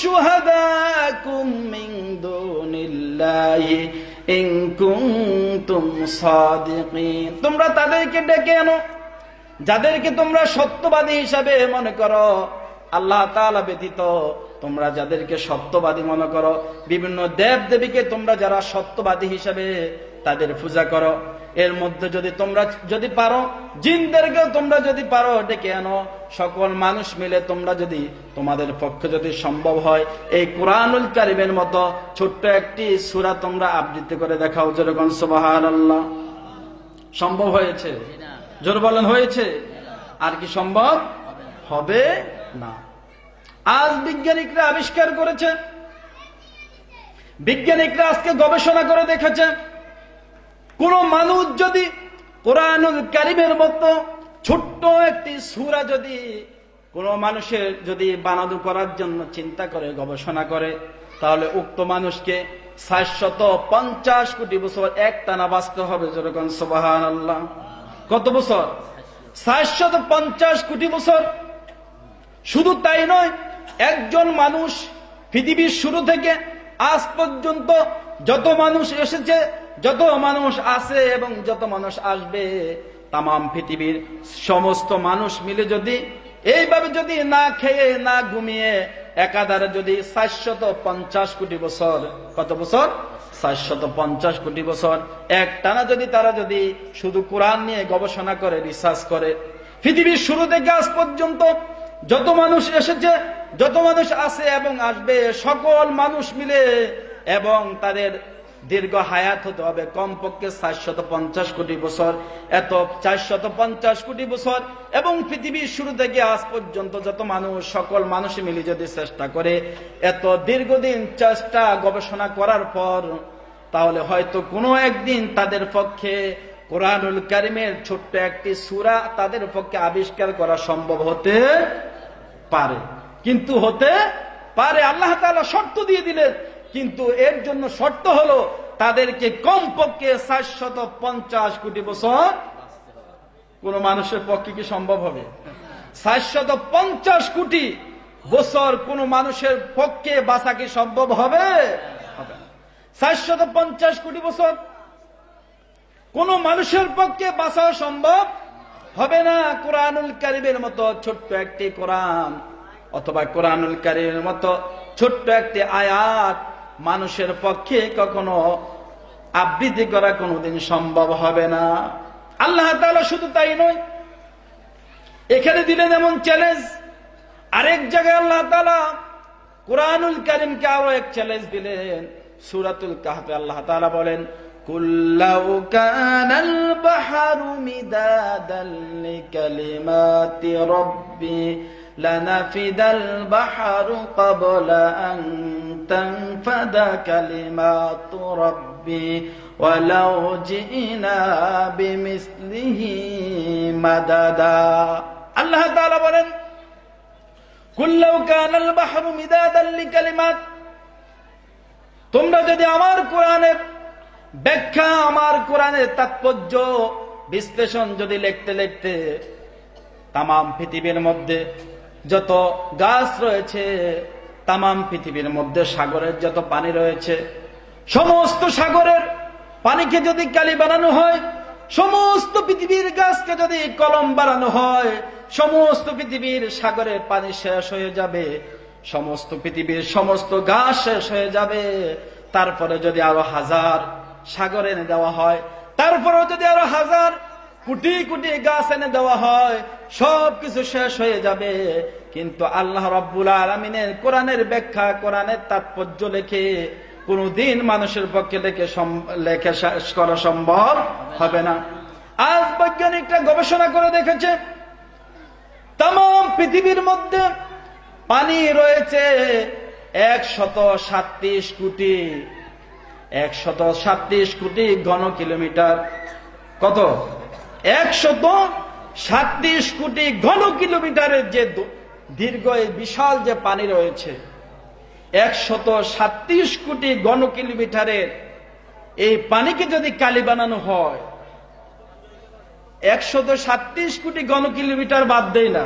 শুহাদাকুম মিন দুনিল্লাহি ইন কুনতুম সাদিকিন। তোমরা তাদেরকে ডেকে আনো যাদেরকে তোমরা সত্যবাদী হিসাবে মনে করো, আল্লাহ তাআলা ব্যতীত তোমরা যাদেরকে সত্যবাদী মনে করো, বিভিন্ন দেব দেবীকে তোমরা যারা সত্যবাদী হিসাবে তাদের পূজা করো, এর মধ্যে যদি তোমরা যদি পারো, জিনদেরকেও তোমরা যদি পারো ডেকে আনো, সকল মানুষ মিলে তোমরা যদি তোমাদের পক্ষে যদি সম্ভব হয় এই কুরআনুল কারীমের মতো ছোট্ট একটি সূরা তোমরা আবৃত্তি করে দেখাও। যেরকম সুবহানাল্লাহ। সম্ভব হয়েছে? জোর বলেন হয়েছে? আর কি সম্ভব হবে না। আজ বিজ্ঞানিকরা আবিষ্কার করেছে, বিজ্ঞানিকরা আজকে গবেষণা করে দেখেছে, কোন মানুষ যদি কুরআনুল কারীমের মতো ছোট্ট একটি সূরা যদি কোন মানুষের যদি বানাদু করার জন্য চিন্তা করে, গবেষণা করে, তাহলে উক্ত মানুষকে 750 কোটি বছর একটানা বাঁচতে হবে। যেরকম সুবহানাল্লাহ। কত বছর? 750 কোটি বছর। শুধু তাই নয়, একজন মানুষ পৃথিবীর শুরু থেকে আজ পর্যন্ত যত মানুষ এসেছে, যত মানুষ আছে এবং যত মানুষ আসবে, তামাম পৃথিবীর সমস্ত মানুষ মিলে যদি এইভাবে যদি না খেয়ে না ঘুমিয়ে একাধারে যদি 750 কোটি বছর, কত বছর? 750 কোটি বছর একটানা যদি তারা যদি শুধু কোরআন নিয়ে গবেষণা করে, রিসার্চ করে, পৃথিবীর শুরু থেকে আজ পর্যন্ত যত মানুষ এসেছে, যত মানুষ আছে এবং আসবে, সকল মানুষ মিলে, এবং তাদের দীর্ঘ হায়াত হতে হবে কমপক্ষে 750 কোটি বছর। এত 450 কোটি বছর এবং পৃথিবীর শুরু থেকে আজ পর্যন্ত যত মানুষ, সকল মানুষ মিলে যদি চেষ্টা করে, এত দীর্ঘদিন চেষ্টা গবেষণা করার পর তাহলে হয়তো কোনো একদিন তাদের পক্ষে কুরআনুল কারীমের ছোট্ট একটি সূরা তাদের পক্ষে আবিষ্কার করা সম্ভব হতে পারে। কিন্তু হতে পারে, আল্লাহ তাআলা শর্ত দিয়ে দিলেন, কিন্তু এর জন্য শর্ত হলো তাদেরকে কমপক্ষে 750 কোটি বছর। কোন মানুষের পক্ষে কি সম্ভব হবে? 750 কোটি বছর কোন মানুষের পক্ষে বাঁচা কি সম্ভব হবে? 750 কোটি বছর কোন মানুষের পক্ষে বাঁচা সম্ভব হবে না। কুরআনুল কারীমের মতো ছোট্ট একটি কোরআন অথবা কুরআনুল কারীমের মতো ছোট্ট একটি আয়াত মানুষের পক্ষে কখনো আবৃত্তি করা কোনোদিন সম্ভব হবে না। আল্লাহ তাআলা শুধু তাই নয়, এখানে দিলেন এমন চ্যালেঞ্জ, আরেক জায়গায় আল্লাহ তাআলা কুরআনুল কারীমকে আরো এক চ্যালেঞ্জ দিলেন। সূরাতুল কাহফে আল্লাহ তাআলা বলেন, কুল্লাউ কানাল বাহরু মিদাদাল লিকালিমাতি রাব্বি লানাফিদাল বাহরু ক্বাবলা আন তানফাদা কালিমাতু রাব্বি ওয়ালাউ জিনা বিমিসলিহি মাদাদা। আল্লাহ তাআলা বলেন, কুল লাউ কানাল বাহরু মিদাদাল লিকালিমাত, তোমরা যদি আমার কোরআনের ব্যাখ্যা, আমার কোরআনের তাৎপর্য বিশ্লেষণ যদি লিখতে লিখতে তামাম পৃথিবীর মধ্যে যত গাছ রয়েছে, তামাম পৃথিবীর মধ্যে সাগরের যত পানি রয়েছে, সমস্ত সাগরের পানিকে যদি কালি বানানো হয়, সমস্ত পৃথিবীর গাছকে যদি কলম বানানো হয়, সমস্ত পৃথিবীর সাগরের পানি শেষ হয়ে যাবে, সমস্ত পৃথিবীর সমস্ত গাছ শেষ হয়ে যাবে। তারপরে যদি আরো 1000 সাগর এনে দেওয়া হয়, তারপরেও যদি আরো 1000 কোটি কোটি গাছ এনে দেওয়া হয়, সবকিছু শেষ হয়ে যাবে। কিন্তু আল্লাহ রাব্বুল আলামিনের কোরআনের ব্যাখ্যা, কোরআনের তাৎপর্য লিখে কোনদিন মানুষের পক্ষে লেখা শেষ করা সম্ভব হবে না। আজ বৈজ্ঞানিকরা গবেষণা করে দেখেছে, তামাম পৃথিবীর মধ্যে পানি রয়েছে 137 কোটি 137 কোটি ঘন কিলোমিটার। কত? 137 কোটি ঘন কিলোমিটারের যে দীর্ঘ এই বিশাল যে পানি রয়েছে, 137 কোটি ঘন কিলোমিটারের এই পানিকে যদি কালি বানানো হয়, 137 কোটি ঘন কিলোমিটার বাদ দেই না,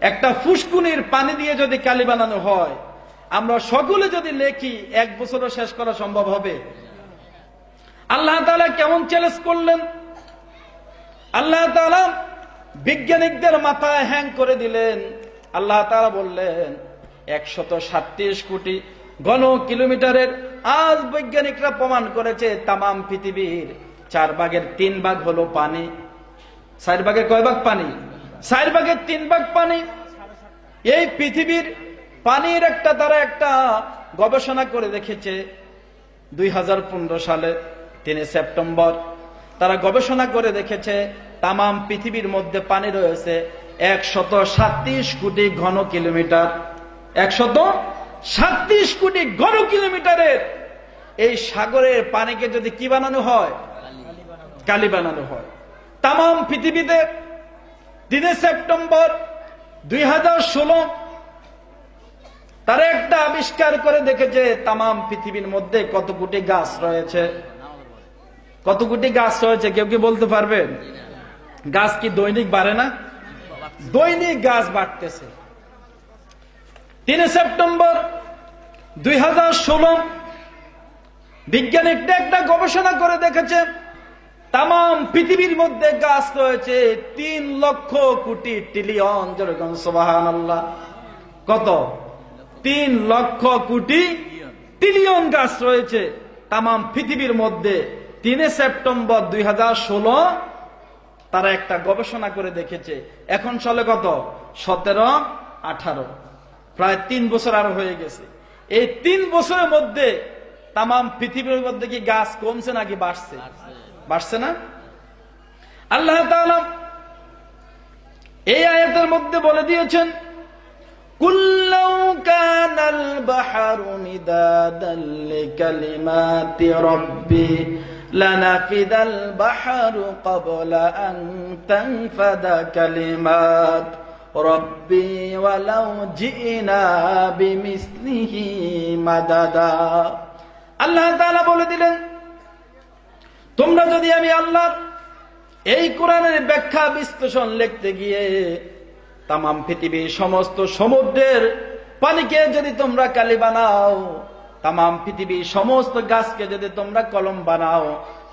একটা ফুসকুনির পানি দিয়ে যদি কালি বানানো হয়, আমরা সকলে যদি লেখি 1 বছরও শেষ করা সম্ভব হবে? আল্লাহ তাআলা কেমন চ্যালেঞ্জ করলেন! আল্লাহ তাআলা বিজ্ঞানিকদের মাথায় হ্যাং করে দিলেন। আল্লাহ তাআলা বললেন 137 কোটি ঘন কিলোমিটারের, আজ বৈজ্ঞানিকরা প্রমাণ করেছে তামাম পৃথিবীর 4 ভাগের 3 ভাগ হলো পানি। 4 ভাগের কয় ভাগ পানি? 4 ভাগের 3 ভাগ পানি। এই পৃথিবীর পানির তারা একটা গবেষণা করে দেখেছে 2015 সালে 3 সেপ্টেম্বর তারা গবেষণা করে দেখেছে তামাম পৃথিবীর মধ্যে পানি রয়েছে 137 কোটি ঘন কিলোমিটার। 137 কোটি ঘন কিলোমিটারের এই সাগরের পানিকে যদি কি বানানো হয়? কালি বানানো হয়। তামাম পৃথিবীতে 3 সেপ্টেম্বর 2016 তারা একটা আবিষ্কার করে দেখেছে তামাম পৃথিবীর মধ্যে কত কোটি গাছ রয়েছে। কত কোটি গাছ রয়েছে কেউ কি বলতে পারবেন? গাছ কি দৈনিক বাড়ে না? দৈনিক গাছ বাড়তেছে। 3 সেপ্টেম্বর 2016 বিজ্ঞানীরা একটা গবেষণা করে দেখেছে তামাম পৃথিবীর মধ্যে গাছ রয়েছে 3 লক্ষ কোটি ট্রিলিয়ন। যেরকম সুবহানাল্লাহ, কত? 3 লক্ষ কোটি ট্রিলিয়ন গাছ রয়েছে তামাম পৃথিবীর মধ্যে। 3 সেপ্টেম্বর 2016 তারা একটা গবেষণা করে দেখেছে। এখন চলে কত? 17-18, প্রায় 3 বছর আরো হয়ে গেছে। এই 3 বছরের মধ্যে তামাম পৃথিবীর মধ্যে কি গাছ কমছে নাকি বাড়ছে? বাড়ছে না? আল্লাহ তাআলা এই আয়াতের মধ্যে বলে দিয়েছেন কুল্লাউ কানাল বাহরু মিদাদাল লিকালিমাতি রাব্বি লানাফিদাল বাহরু ক্বাবলা আন তানফাদা কালিমাত রাব্বি ওয়ালাউ জিনা বিমিসলিহি মাদাদা। আল্লাহ তাআলা বলে দিলেন, তোমরা যদি আমি আল্লাহর এই কোরআনের ব্যাখ্যা বিশ্লেষণ লিখতে গিয়ে তামাম পৃথিবীর সমস্ত সমুদ্রের পানিকে যদি তোমরা কালি বানাও, তামাম পৃথিবীর সমস্ত গাছকে যদি তোমরা কলম বানাও,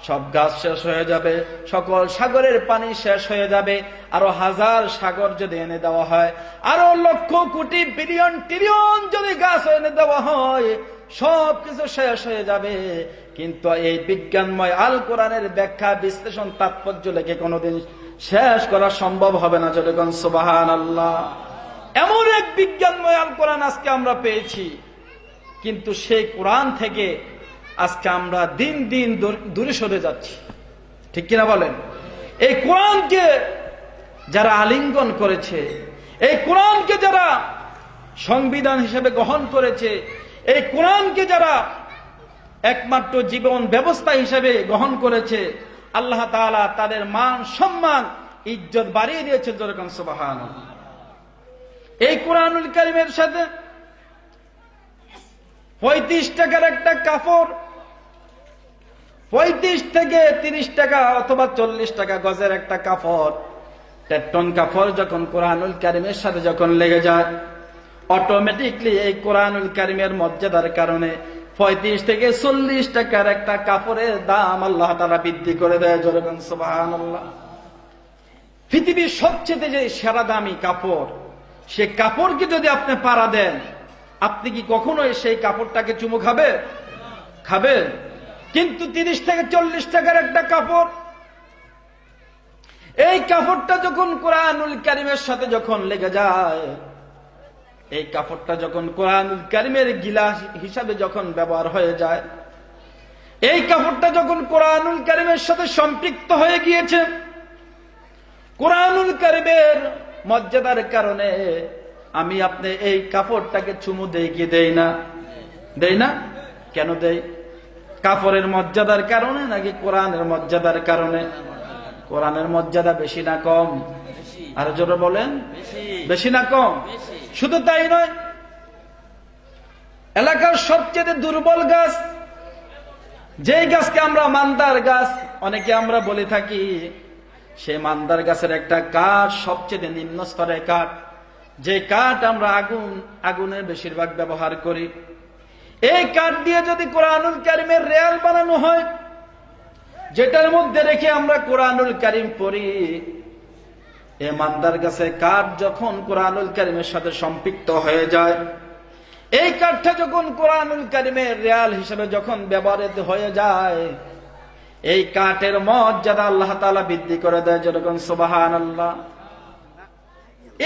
সব গাছ শেষ হয়ে যাবে, সকল সাগরের পানি শেষ হয়ে যাবে। আরো 1000 সাগর যদি এনে দেওয়া হয়, আরো লক্ষ কোটি বিলিয়ন ট্রিলিয়ন যদি গাছ এনে দেওয়া হয়, সবকিছু শেষ হয়ে যাবে। কিন্তু এই বিজ্ঞানময় আল কোরআনের ব্যাখ্যা বিশ্লেষণ তাৎপর্য লেখে কোনোদিন শেষ করা সম্ভব হবে না। যখন সুবহানাল্লাহ, এমন এক বিজ্ঞানময় আল কোরআন আজকে আমরা পেয়েছি, কিন্তু সেই কোরআন থেকে আজকে আমরা দিন দিন দূরে সরে যাচ্ছি। ঠিক কিনা বলেন? এই কোরআনকে যারা আলিঙ্গন করেছে, এই কোরআনকে যারা সংবিধান হিসেবে গ্রহণ করেছে, এই কোরআনকে যারা একমাত্র জীবন ব্যবস্থা হিসেবে গ্রহণ করেছে, আল্লাহ তাআলা তাদের মান সম্মান ইজ্জত বাড়িয়ে দিয়েছে। যেরকম সুবহানাল্লাহ। এই কোরআনুল কারীমের সাথে 35 টাকার একটা কাপড়, 35 থেকে 30 টাকা অথবা 40 টাকা গজের একটা কাপড়, 1 টন কাপড় যখন কোরআনুল কারীমের সাথে যখন লেগে যায়, অটোমেটিকলি এই কোরআনুল কারীমের মর্যাদার কারণে 35 থেকে 40 টাকার একটা কাপড়ের দাম আল্লাহ তাআলা বৃদ্ধি করে দেয়। জোরে বলেন সুবহানাল্লাহ। পৃথিবীর সবচেয়ে যে সেরা দামি কাপড়, সে কাপড়কে যদি আপনি পাড়া দেন, আপনি কি কখনো সেই কাপড়টাকে চুমু খাবেন? কিন্তু 30 থেকে 40 টাকার একটা কাপড়, এই কাপড়টা যখন কোরআনুল কারীমের সাথে যখন লেগে যায়, এই কাপড়টা যখন কোরআনুল কারীমের গিলাস হিসাবে যখন ব্যবহার হয়ে যায়, এই কাপড়টা যখন কোরআনুল কারীমের সাথে সম্পৃক্ত হয়ে গিয়েছে, কোরআনুল কারীমের মর্যাদার কারণে আমি আপনি এই কাপড়টাকে চুমু দেই কি দেই না? কেন দেই? কাপড়ের মর্যাদার কারণে নাকি কোরআনের মর্যাদার কারণে? কোরআনের মর্যাদা বেশি না কম? আর জোরে বলেন, বেশি না কম? শুধু তাই নয়, এলাকার সবচেয়ে দুর্বল গাছ, যেই গাছকে আমরা মান্দার গাছ অনেকে আমরা বলে থাকি, সেই মান্দার গাছের একটা কাঠ সবচেয়ে নিম্ন স্তরের কাঠ, যে কাঠ আমরা আগুনে বেশিরভাগ ব্যবহার করি। এই কাঠ দিয়ে যদি কোরআনুল কারীমের রেয়াল বানানো হয়, যেটার মধ্যে রেখে আমরা কোরআনুল কারীম পড়ি, এই মান্দার গাছের কাঠ যখন কোরআনুল কারীমের সাথে সম্পৃক্ত হয়ে যায়, এই কাঠটা যখন কোরআনুল কারীমের রেয়াল হিসেবে যখন ব্যবহৃত হয়ে যায়, এই কাঠের মর্যাদা আল্লাহ তাআলা বৃদ্ধি করে দেয়। যেরকম সুবহানাল্লাহ।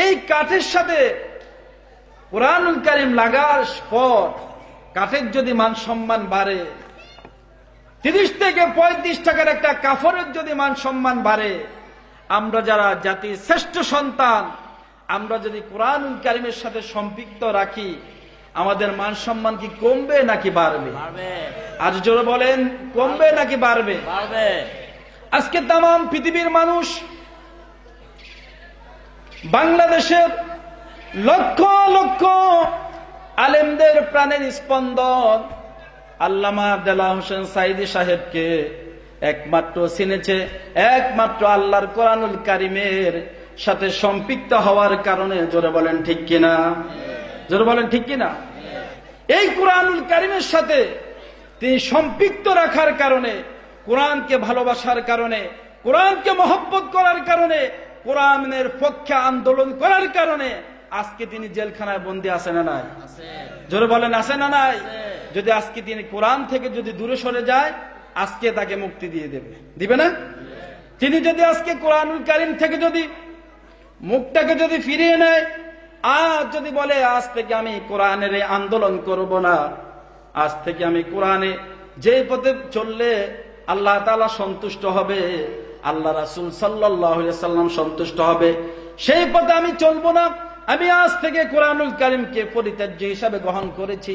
এই কাঠের সাথে কোরআনুল কারীম লাগার পর কাঠের যদি মান সম্মান বাড়ে, 30 থেকে 35 টাকার একটা কাপড়ের যদি মান সম্মান বাড়ে, আমরা যারা জাতির শ্রেষ্ঠ সন্তান, আমরা যদি কোরআনুল কারীমের সাথে সম্পৃক্ত রাখি, আমাদের মান সম্মান কি কমবে নাকি বাড়বে? আজ জোরে বলেন, কমবে নাকি বাড়বে? আজকে তামাম পৃথিবীর মানুষ, বাংলাদেশের লক্ষ লক্ষ আলেমদের প্রাণের স্পন্দন আল্লামা দেলাওয়ার হোসেন সাঈদী সাহেবকে একমাত্র চিনেছে একমাত্র আল্লাহর কোরআনুল কারীমের সাথে সম্পৃক্ত হওয়ার কারণে। জোরে বলেন ঠিক কিনা? জোরে বলেন ঠিক কিনা? এই কোরআনুল কারীমের সাথে তিনি সম্পৃক্ত রাখার কারণে, কোরআনকে ভালোবাসার কারণে, কোরআনকে মহব্বত করার কারণে, কোরআনের পক্ষে আন্দোলন করার কারণে আজকে তিনি জেলখানায় বন্দী আছে না নাই? জোরে বলেন, আছে না নাই? যদি আজকে তিনি কোরআন থেকে যদি দূরে সরে যায়, আজকে তাকে মুক্তি দিয়ে দিবে না? তিনি যদি আজকে কোরআনুল কারীম থেকে যদি মুখটাকে যদি ফিরিয়ে নেয়, আজ যদি বলে আজ থেকে আমি কোরআনের এই আন্দোলন করব না, আজ থেকে আমি কোরআনে যে পথে চললে আল্লাহ তাআলা সন্তুষ্ট হবে, আল্লাহ রাসূল সাল্লাল্লাহু আলাইহি ওয়াসাল্লাম সন্তুষ্ট হবে, সেই পথে আমি চলবো না, আমি আজ থেকে কোরআনুল কারীমকে পরিত্যাজ্য হিসাবে গ্রহণ করেছি,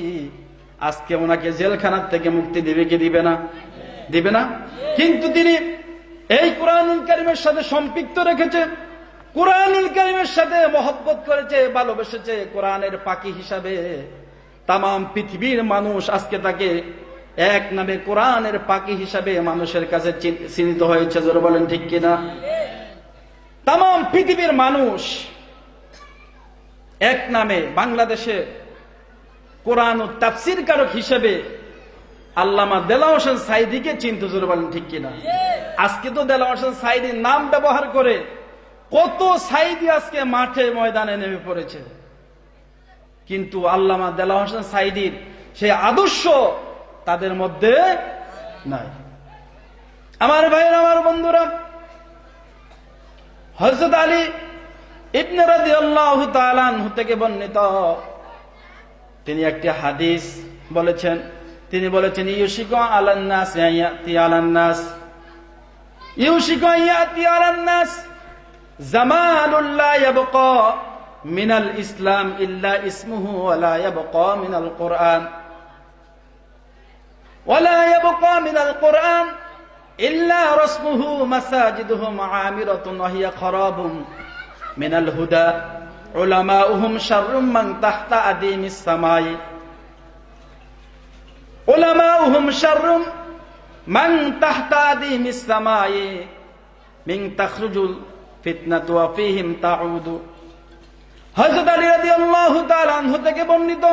আজকে ওনাকে জেলখানার থেকে মুক্তি দিবে কি দিবে না? দিবে না? কিন্তু তিনি এই কোরআনুল কারীমের সাথে সম্পৃক্ত রেখেছে, কোরআনুল কারীমের সাথে মহব্বত করেছে, ভালোবেসেছে, কোরআনের পাখি হিসাবে তামাম পৃথিবীর মানুষ আজকে তাকে এক নামে কোরআনের পাখি হিসাবে মানুষের কাছে চিহ্নিত হয়েছে। জোরে বলেন ঠিক কিনা? তামাম পৃথিবীর মানুষ এক নামে বাংলাদেশে কোরআন ও তাফসীর কারক হিসেবে আল্লামা দেলাওয়ার হোসেন সাঈদীকে চিনতে। জোরে বলেন ঠিক কিনা? আজকে তো দেলাওয়ার হোসেন সাঈদীর নাম ব্যবহার করে কত সাঈদী আজকে মাঠে ময়দানে নেমে পড়েছে, কিন্তু আল্লামা দেলাওয়ার হোসেন সাঈদীর সেই আদর্শ তাদের মধ্যে নাই। আমার ভাইয়ের, আমার বন্ধুরা, হযরত আলী ইবনে রাদিয়াল্লাহু তাআলা আনহু থেকে বর্ণিত তিনি একটি হাদিস বলেছেন। তিনি বলেছেন, ইউশিকু আলান নাস ইয়াতি আলান নাস, ইউশিকু ইয়াতি আলান নাস জামানুল লা ইয়াবকা মিনাল ইসলাম ইল্লা ইসমুহু ওয়া লা ইয়াবকা মিনাল কুরআন, ওয়া লা ইয়াবকা মিনাল কুরআন ইল্লা রাসমুহু মাসাজিদুহুম আমিরাতুন ওয়া হিয়া খারাবুন মিনাল হুদা উলামাউহুম শাররুম মান তাহতা আদিমিস সামাই। উলামাউহুম শাররুম মান তাহতা আদিমিস সামাই মিন তাখরুজুল ফিতনাতু ওয়া ফীহিম তাউদু। হযরত আলী রাদিয়াল্লাহু তাআলা আনহু থেকে বর্ণিত,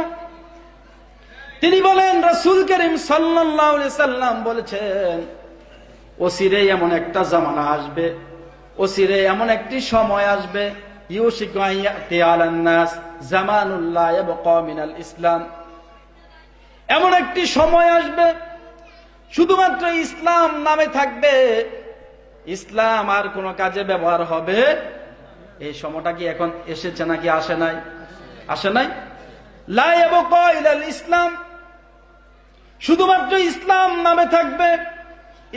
তিনি বলেন রাসূল করিম সাল্লাল্লাহু আলাইহি সাল্লাম বলেছেন, অচিরেই এমন একটা জামানা আসবে, অচিরেই এমন একটি সময় আসবে, ইউশিকু আন ইয়াতি আলান নাস জামানুল লা ইয়াবকা মিনাল ইসলাম। এমন একটি সময় আসবে শুধুমাত্র ইসলাম নামে থাকবে, ইসলাম আর কোন কাজে ব্যবহার হবে। এই সময়টা কি এখন এসেছে নাকি আসে নাই? আসে নাই। লা ইয়াবকা ইলাল ইসলাম, শুধুমাত্র ইসলাম নামে থাকবে,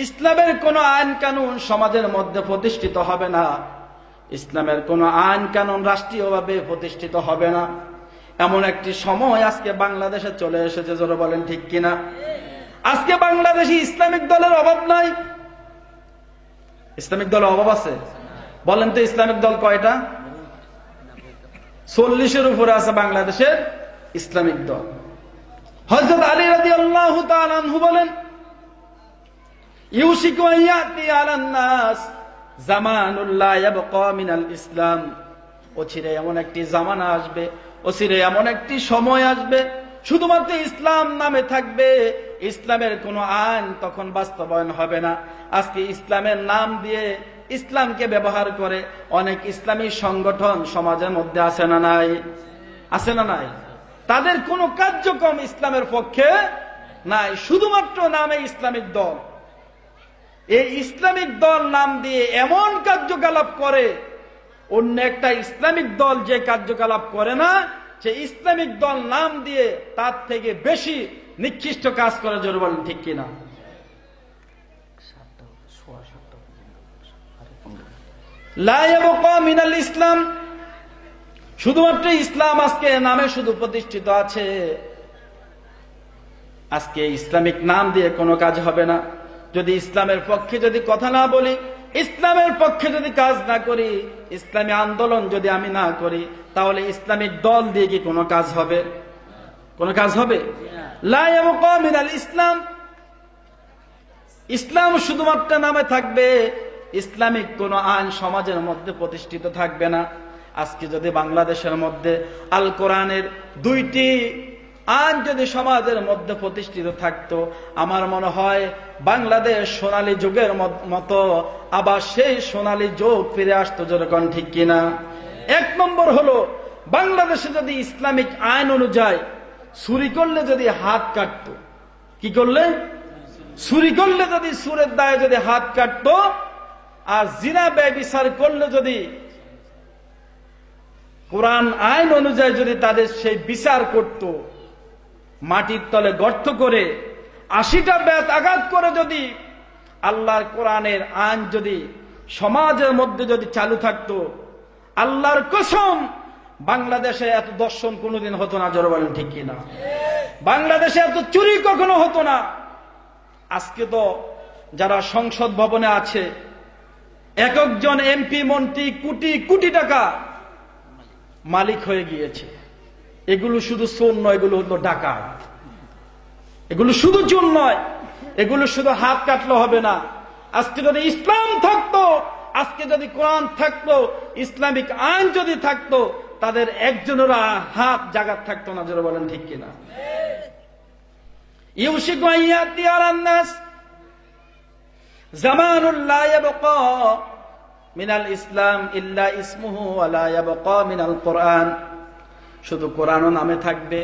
ইসলামের কোন আইন কানুন সমাজের মধ্যে প্রতিষ্ঠিত হবে না, ইসলামের কোন আইন কানুন রাষ্ট্রীয়ভাবে প্রতিষ্ঠিত হবে না। এমন একটি সময় আজকে বাংলাদেশে চলে এসেছে, জোরে বলেন ঠিক কিনা? আজকে বাংলাদেশে ইসলামিক দলের অভাব নাই। ইসলামিক দলের অভাব আছে? বলেন তো ইসলামিক দল কয়টা? 40-এর উপরে আছে বাংলাদেশের ইসলামিক দল। হযরত আলী রাদিয়াল্লাহু তাআলা আনহু বলেন, ইউশিকু আন ইয়াতি আলান নাস জামানুল লা ইয়াবকা মিনাল ইসলাম। অচিরে এমন একটি জামানা আসবে, অচিরে এমন একটি সময় আসবে, শুধুমাত্র ইসলাম নামে থাকবে, ইসলামের কোনো আইন তখন বাস্তবায়ন হবে না। আজকে ইসলামের নাম দিয়ে ইসলামকে ব্যবহার করে অনেক ইসলামী সংগঠন সমাজের মধ্যে আছে না নাই? আছে না নাই? তাদের কোনো কার্যক্রম ইসলামের পক্ষে নাই, শুধুমাত্র নামে ইসলামিক দল। এই ইসলামিক দল নাম দিয়ে এমন কার্যকলাপ করে, অন্য একটা ইসলামিক দল যে কার্যকলাপ করে না, সে ইসলামিক দল নাম দিয়ে তার থেকে বেশি নিকৃষ্ট কাজ করে, জোরে বলেন ঠিক কিনা? লা ইয়াবকা মিনাল ইসলাম, শুধুমাত্র ইসলাম আজকে নামে শুধু প্রতিষ্ঠিত আছে। আজকে ইসলামিক নাম দিয়ে কোনো কাজ হবে না। যদি ইসলামের পক্ষে যদি কথা না বলি, ইসলামের পক্ষে যদি কাজ না করি, ইসলামী আন্দোলন যদি আমি না করি, তাহলে ইসলামিক দল দিয়ে কি কোনো কাজ হবে? কোনো কাজ হবে? লা ইয়াবকা মিনাল ইসলাম, ইসলাম শুধুমাত্র নামে থাকবে, ইসলামিক কোন আইন সমাজের মধ্যে প্রতিষ্ঠিত থাকবে না। আজকে যদি বাংলাদেশের মধ্যে আল কোরআনের 2টি আইন যদি সমাজের মধ্যে প্রতিষ্ঠিত থাকতো, আমার মনে হয় বাংলাদেশ সোনালী যুগের মতো আবার সেই সোনালী যুগ ফিরে আসতো, যেরকম ঠিক কিনা? 1 নম্বর হলো, বাংলাদেশে যদি ইসলামিক আইন অনুযায়ী চুরি করলে যদি হাত কাটতো, কি করলে? চুরি করলে যদি চুরের দায়ে যদি হাত কাটতো, আর জিনা ব্যভিচার করলে যদি কোরআন আইন অনুযায়ী যদি তাদের সেই বিচার করত, মাটির তলে গর্ত করে 80টা বেত আঘাত করে যদি আল্লাহর কোরআনের আইন যদি সমাজের মধ্যে যদি চালু থাকতো, আল্লাহর কসম বাংলাদেশে এত দর্শন কোনোদিন হতো না, জোরে বলেন ঠিক কিনা? বাংলাদেশে এত চুরি কখনো হতো না। আজকে তো যারা সংসদ ভবনে আছে, এক একজন এমপি মন্ত্রী কোটি কোটি টাকা মালিক হয়ে গিয়েছে। এগুলো শুধু চোর নয়, এগুলো হলো ডাকাত। এগুলো শুধু চোর নয়, এগুলো শুধু হাত কাটলে হবে না। আজকে যদি ইসলাম থাকতো, আজকে যদি কোরআন থাকতো, ইসলামিক আইন যদি থাকতো, তাদের একজনেরা হাত জাগাত থাকতো না, যারা বলেন ঠিক কিনা? ইউশিকু আন ইয়াতি আলান নাস জামানুল লা ইয়াবকা মিনাল ইসলাম ইল্লা ইসমুহু ওয়া লা ইয়াবকা মিনাল কোরআন। শুধু কোরআনও নামে থাকবে,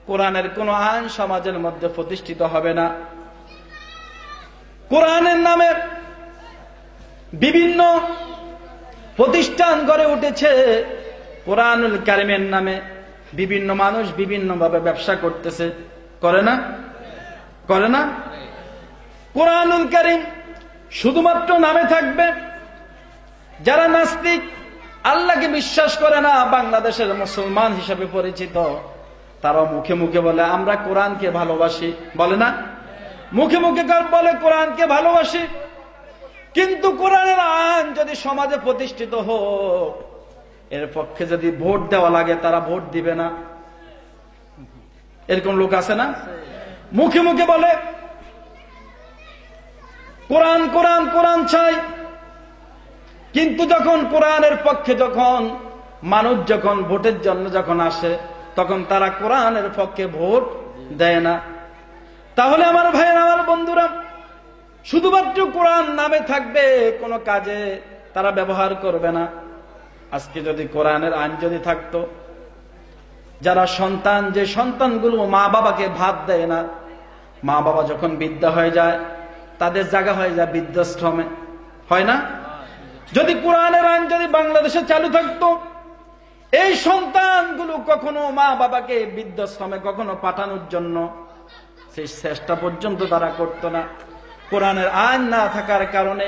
কোরআনের কোন আইন সমাজের মধ্যে প্রতিষ্ঠিত হবে না। কোরআনের নামে বিভিন্ন প্রতিষ্ঠান গড়ে উঠেছে, কোরআনুল কারিমের নামে বিভিন্ন মানুষ বিভিন্নভাবে ব্যবসা করতেছে, করে না? করে না? কোরআনুল কারিম শুধুমাত্র নামে থাকবে। যারা নাস্তিক, আল্লাহকে বিশ্বাস করে না, বাংলাদেশের মুসলমান হিসেবে পরিচিত, তারা মুখে মুখে বলে আমরা কোরআনকে ভালোবাসি, বলে না? মুখে মুখে বলে কোরআনকে ভালোবাসি, কিন্তু কোরআনের আইন যদি সমাজে প্রতিষ্ঠিত হোক, এর পক্ষে যদি ভোট দেওয়া লাগে তারা ভোট দিবে না। এরকম লোক আছে না? মুখে মুখে বলে কোরআন কোরআন কোরআন চাই, কিন্তু যখন কোরআনের পক্ষে যখন মানুষ যখন ভোটের জন্য যখন আসে তখন তারা কোরআনের পক্ষে ভোট দেয় না। তাহলে আমার ভাইয়ের, আমার বন্ধুরা, শুধুমাত্র কোরআন নামে থাকবে, কোনো কাজে তারা ব্যবহার করবে না। আজকে যদি কোরআনের আইন যদি থাকতো, যারা সন্তান, যে সন্তানগুলো মা বাবাকে ভাত দেয় না, মা বাবা যখন বৃদ্ধ হয়ে যায় তাদের জায়গা হয়ে যায় বৃদ্ধাশ্রমে, হয় না? যদি কোরআনের আইন যদি বাংলাদেশে চালু থাকতো, এই সন্তানগুলো কখনো মা বাবাকে বৃদ্ধাশ্রমে কখনো পাঠানোর জন্য সেই চেষ্টা পর্যন্ত তারা করতো না। কোরআনের আইন না থাকার কারণে,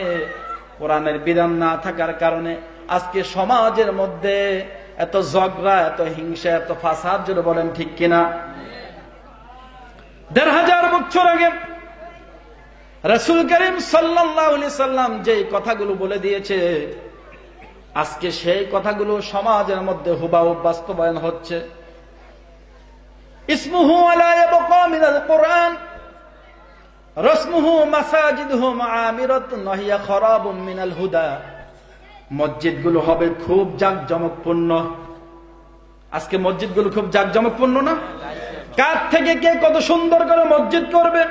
কোরআনের বিধান না থাকার কারণে আজকে সমাজের মধ্যে এত ঝগড়া, এত হিংসা, এত ফাসাদ, যদি বলেন ঠিক কিনা? ১৫০০ বছর আগে রাসূল করিম সাল্লাল্লাহু আলাইহি সাল্লাম যে কথাগুলো বলে দিয়েছে, আজকে সেই কথাগুলো সমাজের মধ্যে হুবহু বাস্তবায়ন হচ্ছে। ইসমুহু আলা ইয়াবকা মিনাল কুরআন রাসমুহু মাসাজিদুহুম আমিরাতুন ওয়া খারাবুম মিনাল হুদা। মসজিদগুলো হবে খুব জাঁকজমকপূর্ণ। আজকে মসজিদগুলো খুব জাঁকজমকপূর্ণ না? কার থেকে কে কত সুন্দর করে মসজিদ করবে,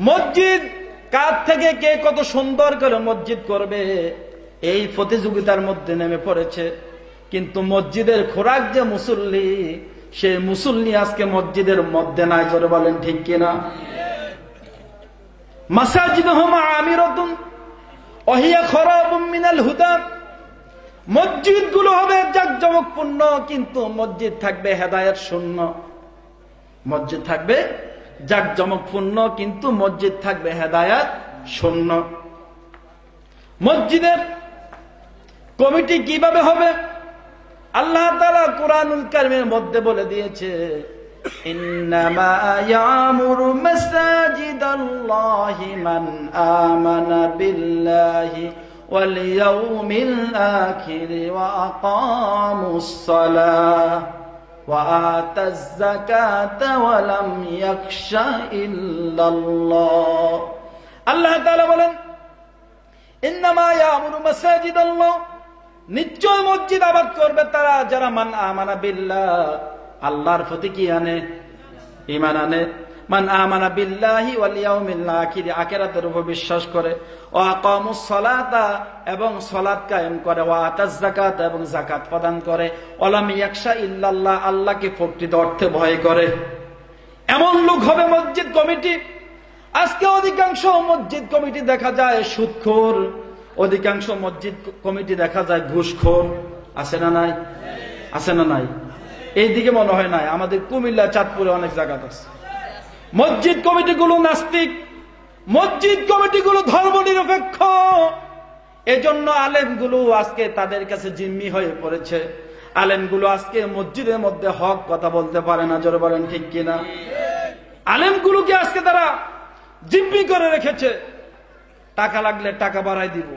মসজিদ কার থেকে কে কত সুন্দর করে মসজিদ করবে, এই প্রতিযোগিতার মধ্যে নেমে পড়েছে। কিন্তু মসজিদের খোরাক যে মুসল্লি, সেই মুসল্লি আজকে মসজিদের মধ্যে নাই, জোরে বলেন ঠিক কিনা? মাসাজিদুহুম আমিরাতুন ওয়া হিয়া খারাবুম মিনাল হুদা। মসজিদগুলো হবে জাঁকজমকপূর্ণ, কিন্তু মসজিদ থাকবে হেদায়েত শূন্য। মসজিদ থাকবে জাঁকজমকপূর্ণ, কিন্তু মসজিদ থাকবে হেদায়েত শূন্য। মসজিদের কমিটি কিভাবে হবে? আল্লাহ তাআলা কুরআনুল কারীমের মধ্যে বলে দিয়েছে, ইন্নামা ইয়ামুরু মাসাজিদাল্লাহি মান আমানা বিল্লাহি ওয়াল ইয়াউমিল আখির ওয়া আকামুস সালাহ ওয়া আতাজ যাকাতা ওয়া লাম ইয়াখশা ইল্লাল্লাহ। আল্লাহ তাআলা বলেন, ইন্নামা ইয়ামুরু মাসাজিদাল্লাহ, নিশ্চয় মসজিদ আবাদ করবে তারা যারা মান আমানা বিল্লাহ, আল্লাহর প্রতি কি আনে? ঈমান আনে। মান আমানা বিল্লাহি ওয়াল ইয়াউমিল আখির, আখিরাতের উপর বিশ্বাস করে। ওয়া আকামুস সালাতা, এবং সালাত কায়েম করে। ওয়া আতাজ যাকাত, এবং যাকাত প্রদান করে। ওয়া লাম ইয়াখশা ইল্লাল্লাহ, আল্লাহকে প্রকৃত অর্থে ভয় করে। এমন লোক হবে মসজিদ কমিটি। আজকে অধিকাংশ মসজিদ কমিটি দেখা যায় সুদখোর, অধিকাংশ মসজিদ কমিটি দেখা যায় ঘুষখোর। আছে না নাই? আছে না নাই? এইদিকে মনে হয় নাই, আমাদের কুমিল্লা, চাঁদপুরে অনেক জায়গা আছে। মসজিদ কমিটিগুলো নাস্তিক, মসজিদ কমিটিগুলো ধর্ম নিরপেক্ষ। এজন্য আলেমগুলো আজকে তাদের কাছে জিম্মি হয়ে পড়েছে। আলেমগুলো আজকে মসজিদের মধ্যে হক কথা বলতে পারে না, জোরে বলেন ঠিক কিনা? আলেমগুলোকে আজকে তারা জিম্মি করে রেখেছে। টাকা লাগলে টাকা বাড়াই দিব,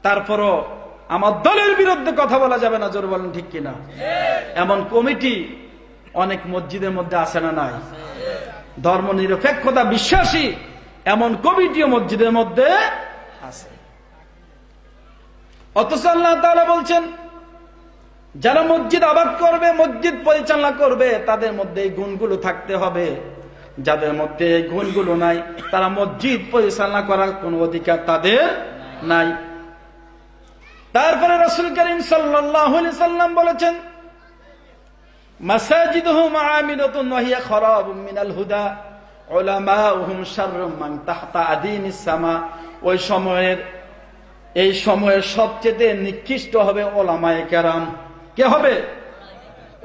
তারপরও আমার দলের বিরুদ্ধে কথা বলা যাবে না, জোরে বলেন ঠিক কিনা? এমন কমিটি অনেক মসজিদের মধ্যে আছে না নাই? ধর্ম নিরপেক্ষতা বিশ্বাসী এমন কমিটিও মসজিদের মধ্যে আছে। অথচ আল্লাহ তাআলা বলছেন, যারা মসজিদ আবাদ করবে, মসজিদ পরিচালনা করবে, তাদের মধ্যে এই গুণগুলো থাকতে হবে। যাদের মধ্যে এই গুণগুলো নাই, তারা মসজিদ পরিচালনা করার কোন অধিকার তাদের নাই। তারপরে রাসূল করিম সাল্লাল্লাহু আলাইহি সাল্লাম বলেছেন, মাসাজিদুহুম আমিরাতুন ওয়া হিয়া খারাবুম মিনাল হুদা উলামাউহুম শাররুম মান তাহতা আদিনিস সামা। ওই সময়ের, এই সময়ের সবচেয়ে নিকৃষ্ট হবে উলামায়ে কেরাম। কে হবে?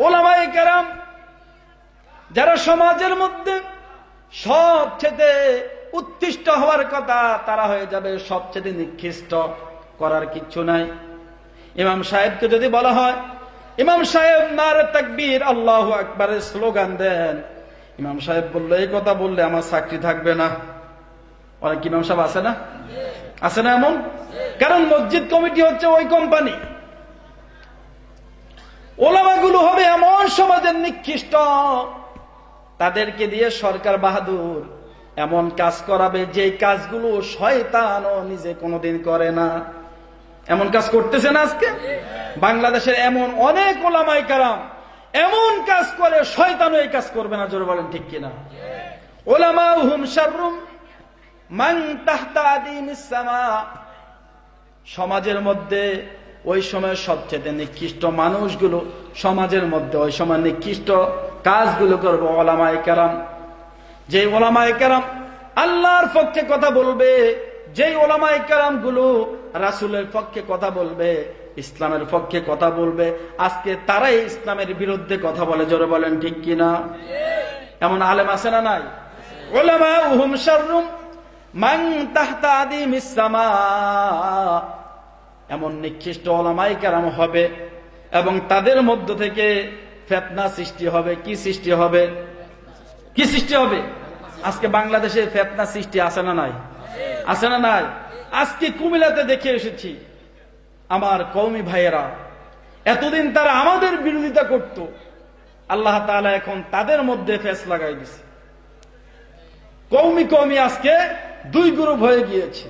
উলামায়ে কেরাম। যারা সমাজের মধ্যে সবচেয়ে উৎকৃষ্ট হওয়ার কথা, তারা হয়ে যাবে সবচেয়ে নিকৃষ্ট। করার কিচ্ছু নাই। ইমাম সাহেবকে যদি বলা হয়, ইমাম সাহেব নারে তাকবীর আল্লাহু আকবারের স্লোগান দেন, ইমাম সাহেব বললো, এই কথা বললে আমার চাকরি থাকবে না। অনেক ইমাম সাহেব আছে না? আছে না এমন? কারণ মসজিদ কমিটি হচ্ছে ওই কোম্পানি, ওলামাগুলো হবে এমন সমাজের নিকৃষ্ট, তাদেরকে দিয়ে সরকার বাহাদুর এমন কাজ করাবে যে কাজগুলো শয়তানও নিজে কোনোদিন করে না। এমন কাজ করতেছে না আজকে বাংলাদেশের এমন অনেক ওলামায়ে কেরাম এমন কাজ করে, শয়তানও এই কাজ করবে না। জোরে বলেন ঠিক কিনা? উলামাউহুম শাররুম মান তাহতা আদিমিস সামা। সমাজের মধ্যে ওই সময় সবচেয়ে নিকৃষ্ট মানুষগুলো সমাজের মধ্যে ওই সময় নিকৃষ্ট কাজগুলো করবে ওলামায়ে কেরাম। যে ওলামায়ে কেরাম আল্লাহর পক্ষে কথা বলবে, যেই ওলামায়ে কেরাম গুলো রাসূলের পক্ষে কথা বলবে, ইসলামের পক্ষে কথা বলবে, আজকে তারাই ইসলামের বিরুদ্ধে কথা বলে। জোরে বলেন ঠিক কিনা? এমন আলেম আছে না নাই? উলামাউহুম শাররুম মান তাহতা আদিমিস সামা। এমন নিকৃষ্ট ওলামায়ে কেরাম হবে এবং তাদের মধ্য থেকে ফিতনা সৃষ্টি হবে। কি সৃষ্টি হবে? কি সৃষ্টি হবে? আজকে বাংলাদেশে ফিতনা সৃষ্টি আছে না নাই? আছে না নাই? আজকে কুমিল্লাতে দেখে এসেছি, আমার কওমি ভাইয়েরা এতদিন তারা আমাদের বিরোধিতা করত, আল্লাহ তাআলা এখন তাদের মধ্যে ফেস লাগাই দিছে। কওমি আজকে দুই গ্রুপ হয়ে গিয়েছে।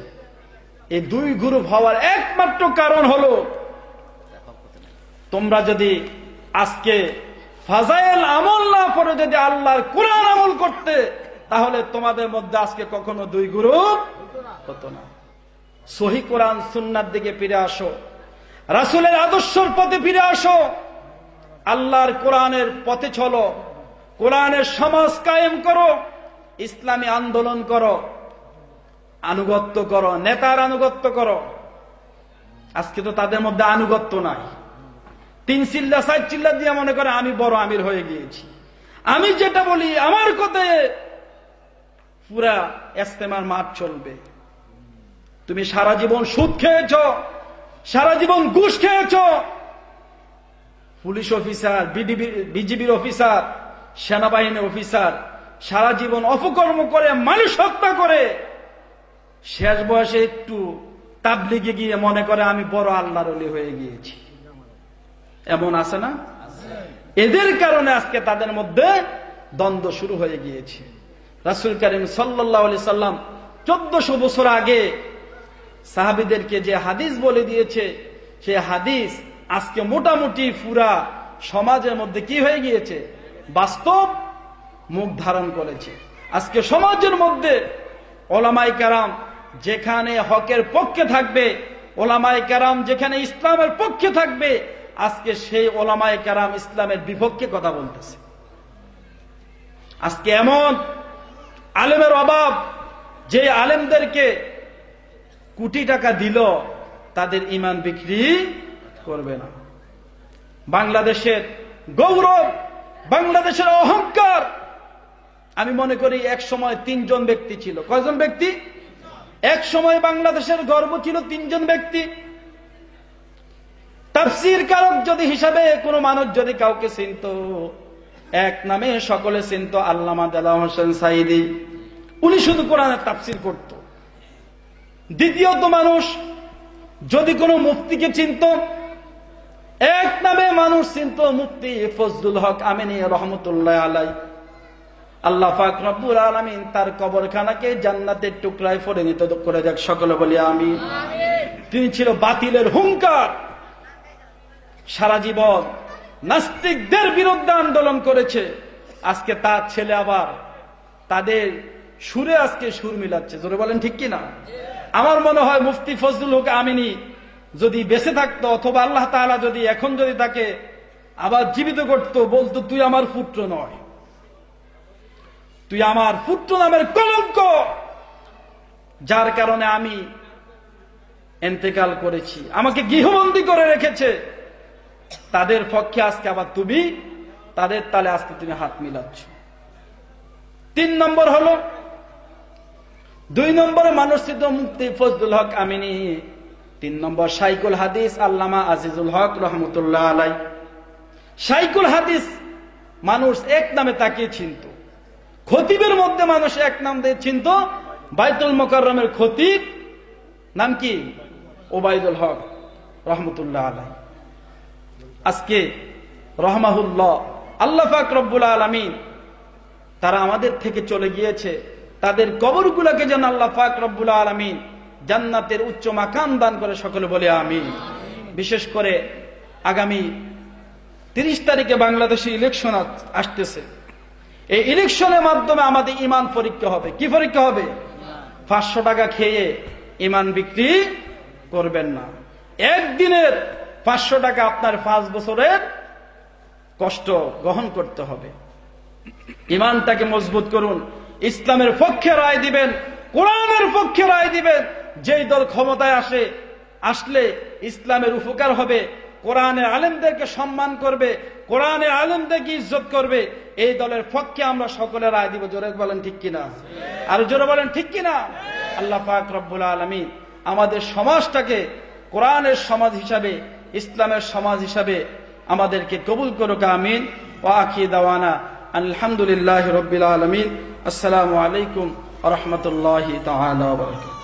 এই দুই গ্রুপ হওয়ার একমাত্র কারণ হলো, তোমরা যদি আজকে ফাজাইল আমল না করে যদি আল্লাহর কোরআন আমল করতে, তাহলে তোমাদের মধ্যে আজকে কখনো দুই গ্রুপ হতো না। সহি কোরআন সুন্নাহর দিকে ফিরে আসো, রাসূলের আদর্শের পথে ফিরে আসো, আল্লাহর কোরআনের পথে চলো, কোরআনের সমাজ কায়েম করো, ইসলামী আন্দোলন করো, আনুগত্য করো, নেতার আনুগত্য করো। আজকে তো তাদের মধ্যে আনুগত্য নাই। 3 চিল্লা 4 চিল্লা দিয়ে মনে করে আমি বড় আমির হয়ে গিয়েছি, আমি যেটা বলি আমার কথায় পুরা ইস্তেমার মাঠ চলবে। তুমি সারা জীবন সুদ খেয়েছ, সারা জীবন ঘুষ খেয়েছ, পুলিশ অফিসার, বিজিবির অফিসার, সেনাবাহিনীর অফিসার, সারা জীবন অপকর্ম করে মানুষ হত্যা করে শেষ বয়সে একটু তাবলিগে গিয়ে মনে করে আমি বড় আল্লাহর ওলি হয়ে গিয়েছি। এমন আছে না? এদের কারণে আজকে তাদের মধ্যে দ্বন্দ্ব শুরু হয়ে গিয়েছে। রাসূল করিম সাল্লাল্লাহু আলাইহি সাল্লাম 1400 বছর আগে সাহাবীদেরকে যে হাদিস বলে দিয়েছে, সেই হাদিস আজকে মোটামুটি পুরা সমাজের মধ্যে কি হয়ে গিয়েছে? বাস্তব মুখ ধারণ করেছে। আজকে সমাজের মধ্যে ওলামায়ে কেরাম যেখানে হকের পক্ষে থাকবে, ওলামায়ে কেরাম যেখানে ইসলামের পক্ষে থাকবে, আজকে সেই ওলামায়ে কেরাম ইসলামের বিপক্ষে কথা বলতেছে। আজকে এমন আলেমের অভাব, যে আলেমদেরকে কোটি টাকা দিল তাদের ঈমান বিক্রি করবে না। বাংলাদেশের গৌরব, বাংলাদেশের অহংকার, আমি মনে করি এক সময় 3 জন ব্যক্তি ছিল। কয়জন ব্যক্তি? এক সময় বাংলাদেশের গর্ব ছিল 3 জন ব্যক্তি। তাফসীর কারক যদি হিসাবে কোনো মানুষ যদি কাউকে চিনত, এক নামে সকলে চিনত, আল্লামা দেলাওয়ার হোসেন সাঈদী। উনি শুধু কোরআনের তাফসীর করত। দ্বিতীয়ত মানুষ যদি কোনো মুফতিকে চিনত, এক নামে মানুষ চিনত মুফতি ফজলুল হক আমিনী রহমতুল্লাহ আলাইহি। আল্লাহ পাক রব্বুল আলামিন তার কবরখানাকে জান্নাতের টুকরায় পরিণত করে দেখ, সকলে বলি আমিন। তিনি ছিল বাতিলের হুঙ্কার, সারা জীবন নাস্তিকদের বিরুদ্ধে আন্দোলন করেছে। আজকে তার ছেলে আবার তাদের সুরে আজকে সুর মিলাচ্ছে। জোরে বলেন ঠিক কিনা? আমার মনে হয় মুফতি ফজলুল হক আমিনী যদি বেঁচে থাকতো, অথবা আল্লাহ তাআলা যদি এখন যদি তাকে আবার জীবিত করতো, বলতো তুই আমার পুত্র নয়, তুই আমার পুত্র নামের কলঙ্ক, যার কারণে আমি ইন্তেকাল করেছি, আমাকে গৃহবন্দী করে রেখেছে, তাদের পক্ষে আজকে আবার তুমি তাদের তালে আজকে তুমি হাত মিলাচ্ছ। 3 নম্বর হলো, 2 নম্বরে মানুষ ছিল মুফতি ফজলুল হক আমিনী, 3 নম্বর শাইখুল হাদিস আল্লামা আজিজুল হক রহমতুল্লাহ আলাইহি। শাইখুল হাদিস মানুষ এক নামে তাকে চিনত, খতিবের মধ্যে মানুষ এক নাম দিয়ে চিনত, বাইতুল মুকাররমের খতিব নাম কি? ওবায়দুল হক রহমতুল্লাহ আলাইহি। আজকে রহমাহুল্লাহ, আল্লাহ পাক রব্বুল আলামিন তারা আমাদের থেকে চলে গিয়েছে, তাদের কবরগুলোকে যেন আল্লাহ পাক রব্বুল আলামিন জান্নাতের উচ্চ মাকাম দান করে, সকলে বলে আমিন। বিশেষ করে আগামী 30 তারিখে বাংলাদেশে ইলেকশন আসতেছে। এই ইলেকশনের মাধ্যমে আমাদের ঈমান পরীক্ষা হবে। কি পরীক্ষা হবে? 500 টাকা খেয়ে ঈমান বিক্রি করবেন না। একদিনের 500 টাকা আপনার 5 বছরের কষ্ট গ্রহণ করতে হবে। ঈমানটাকে মজবুত করুন, ইসলামের পক্ষে রায় দিবেন, কোরআনের পক্ষে রায় দিবেন। যেই দল ক্ষমতায় আসলে ইসলামের উপকার হবে, কোরআনের আলেমদেরকে সম্মান করবে, কোরআনের আলেমদেরকে ইজ্জত করবে, এই দলের পক্ষে আমরা সকলে রায় দিব। জোরে বলেন ঠিক কিনা? আর জোরে বলেন ঠিক কিনা? আল্লাহ পাক রব্বুল আলামিন আমাদের সমাজটাকে কোরআনের সমাজ হিসাবে, ইসলামের সমাজ হিসাবে আমাদেরকে কবুল করুক, আমিন। ওয়া আখির দাওয়ানা আলহামদুলিল্লাহি রাব্বিল আলামিন। আসসালামু আলাইকুম ওয়া রাহমাতুল্লাহি তাআলা ওয়া বারাকাতুহু।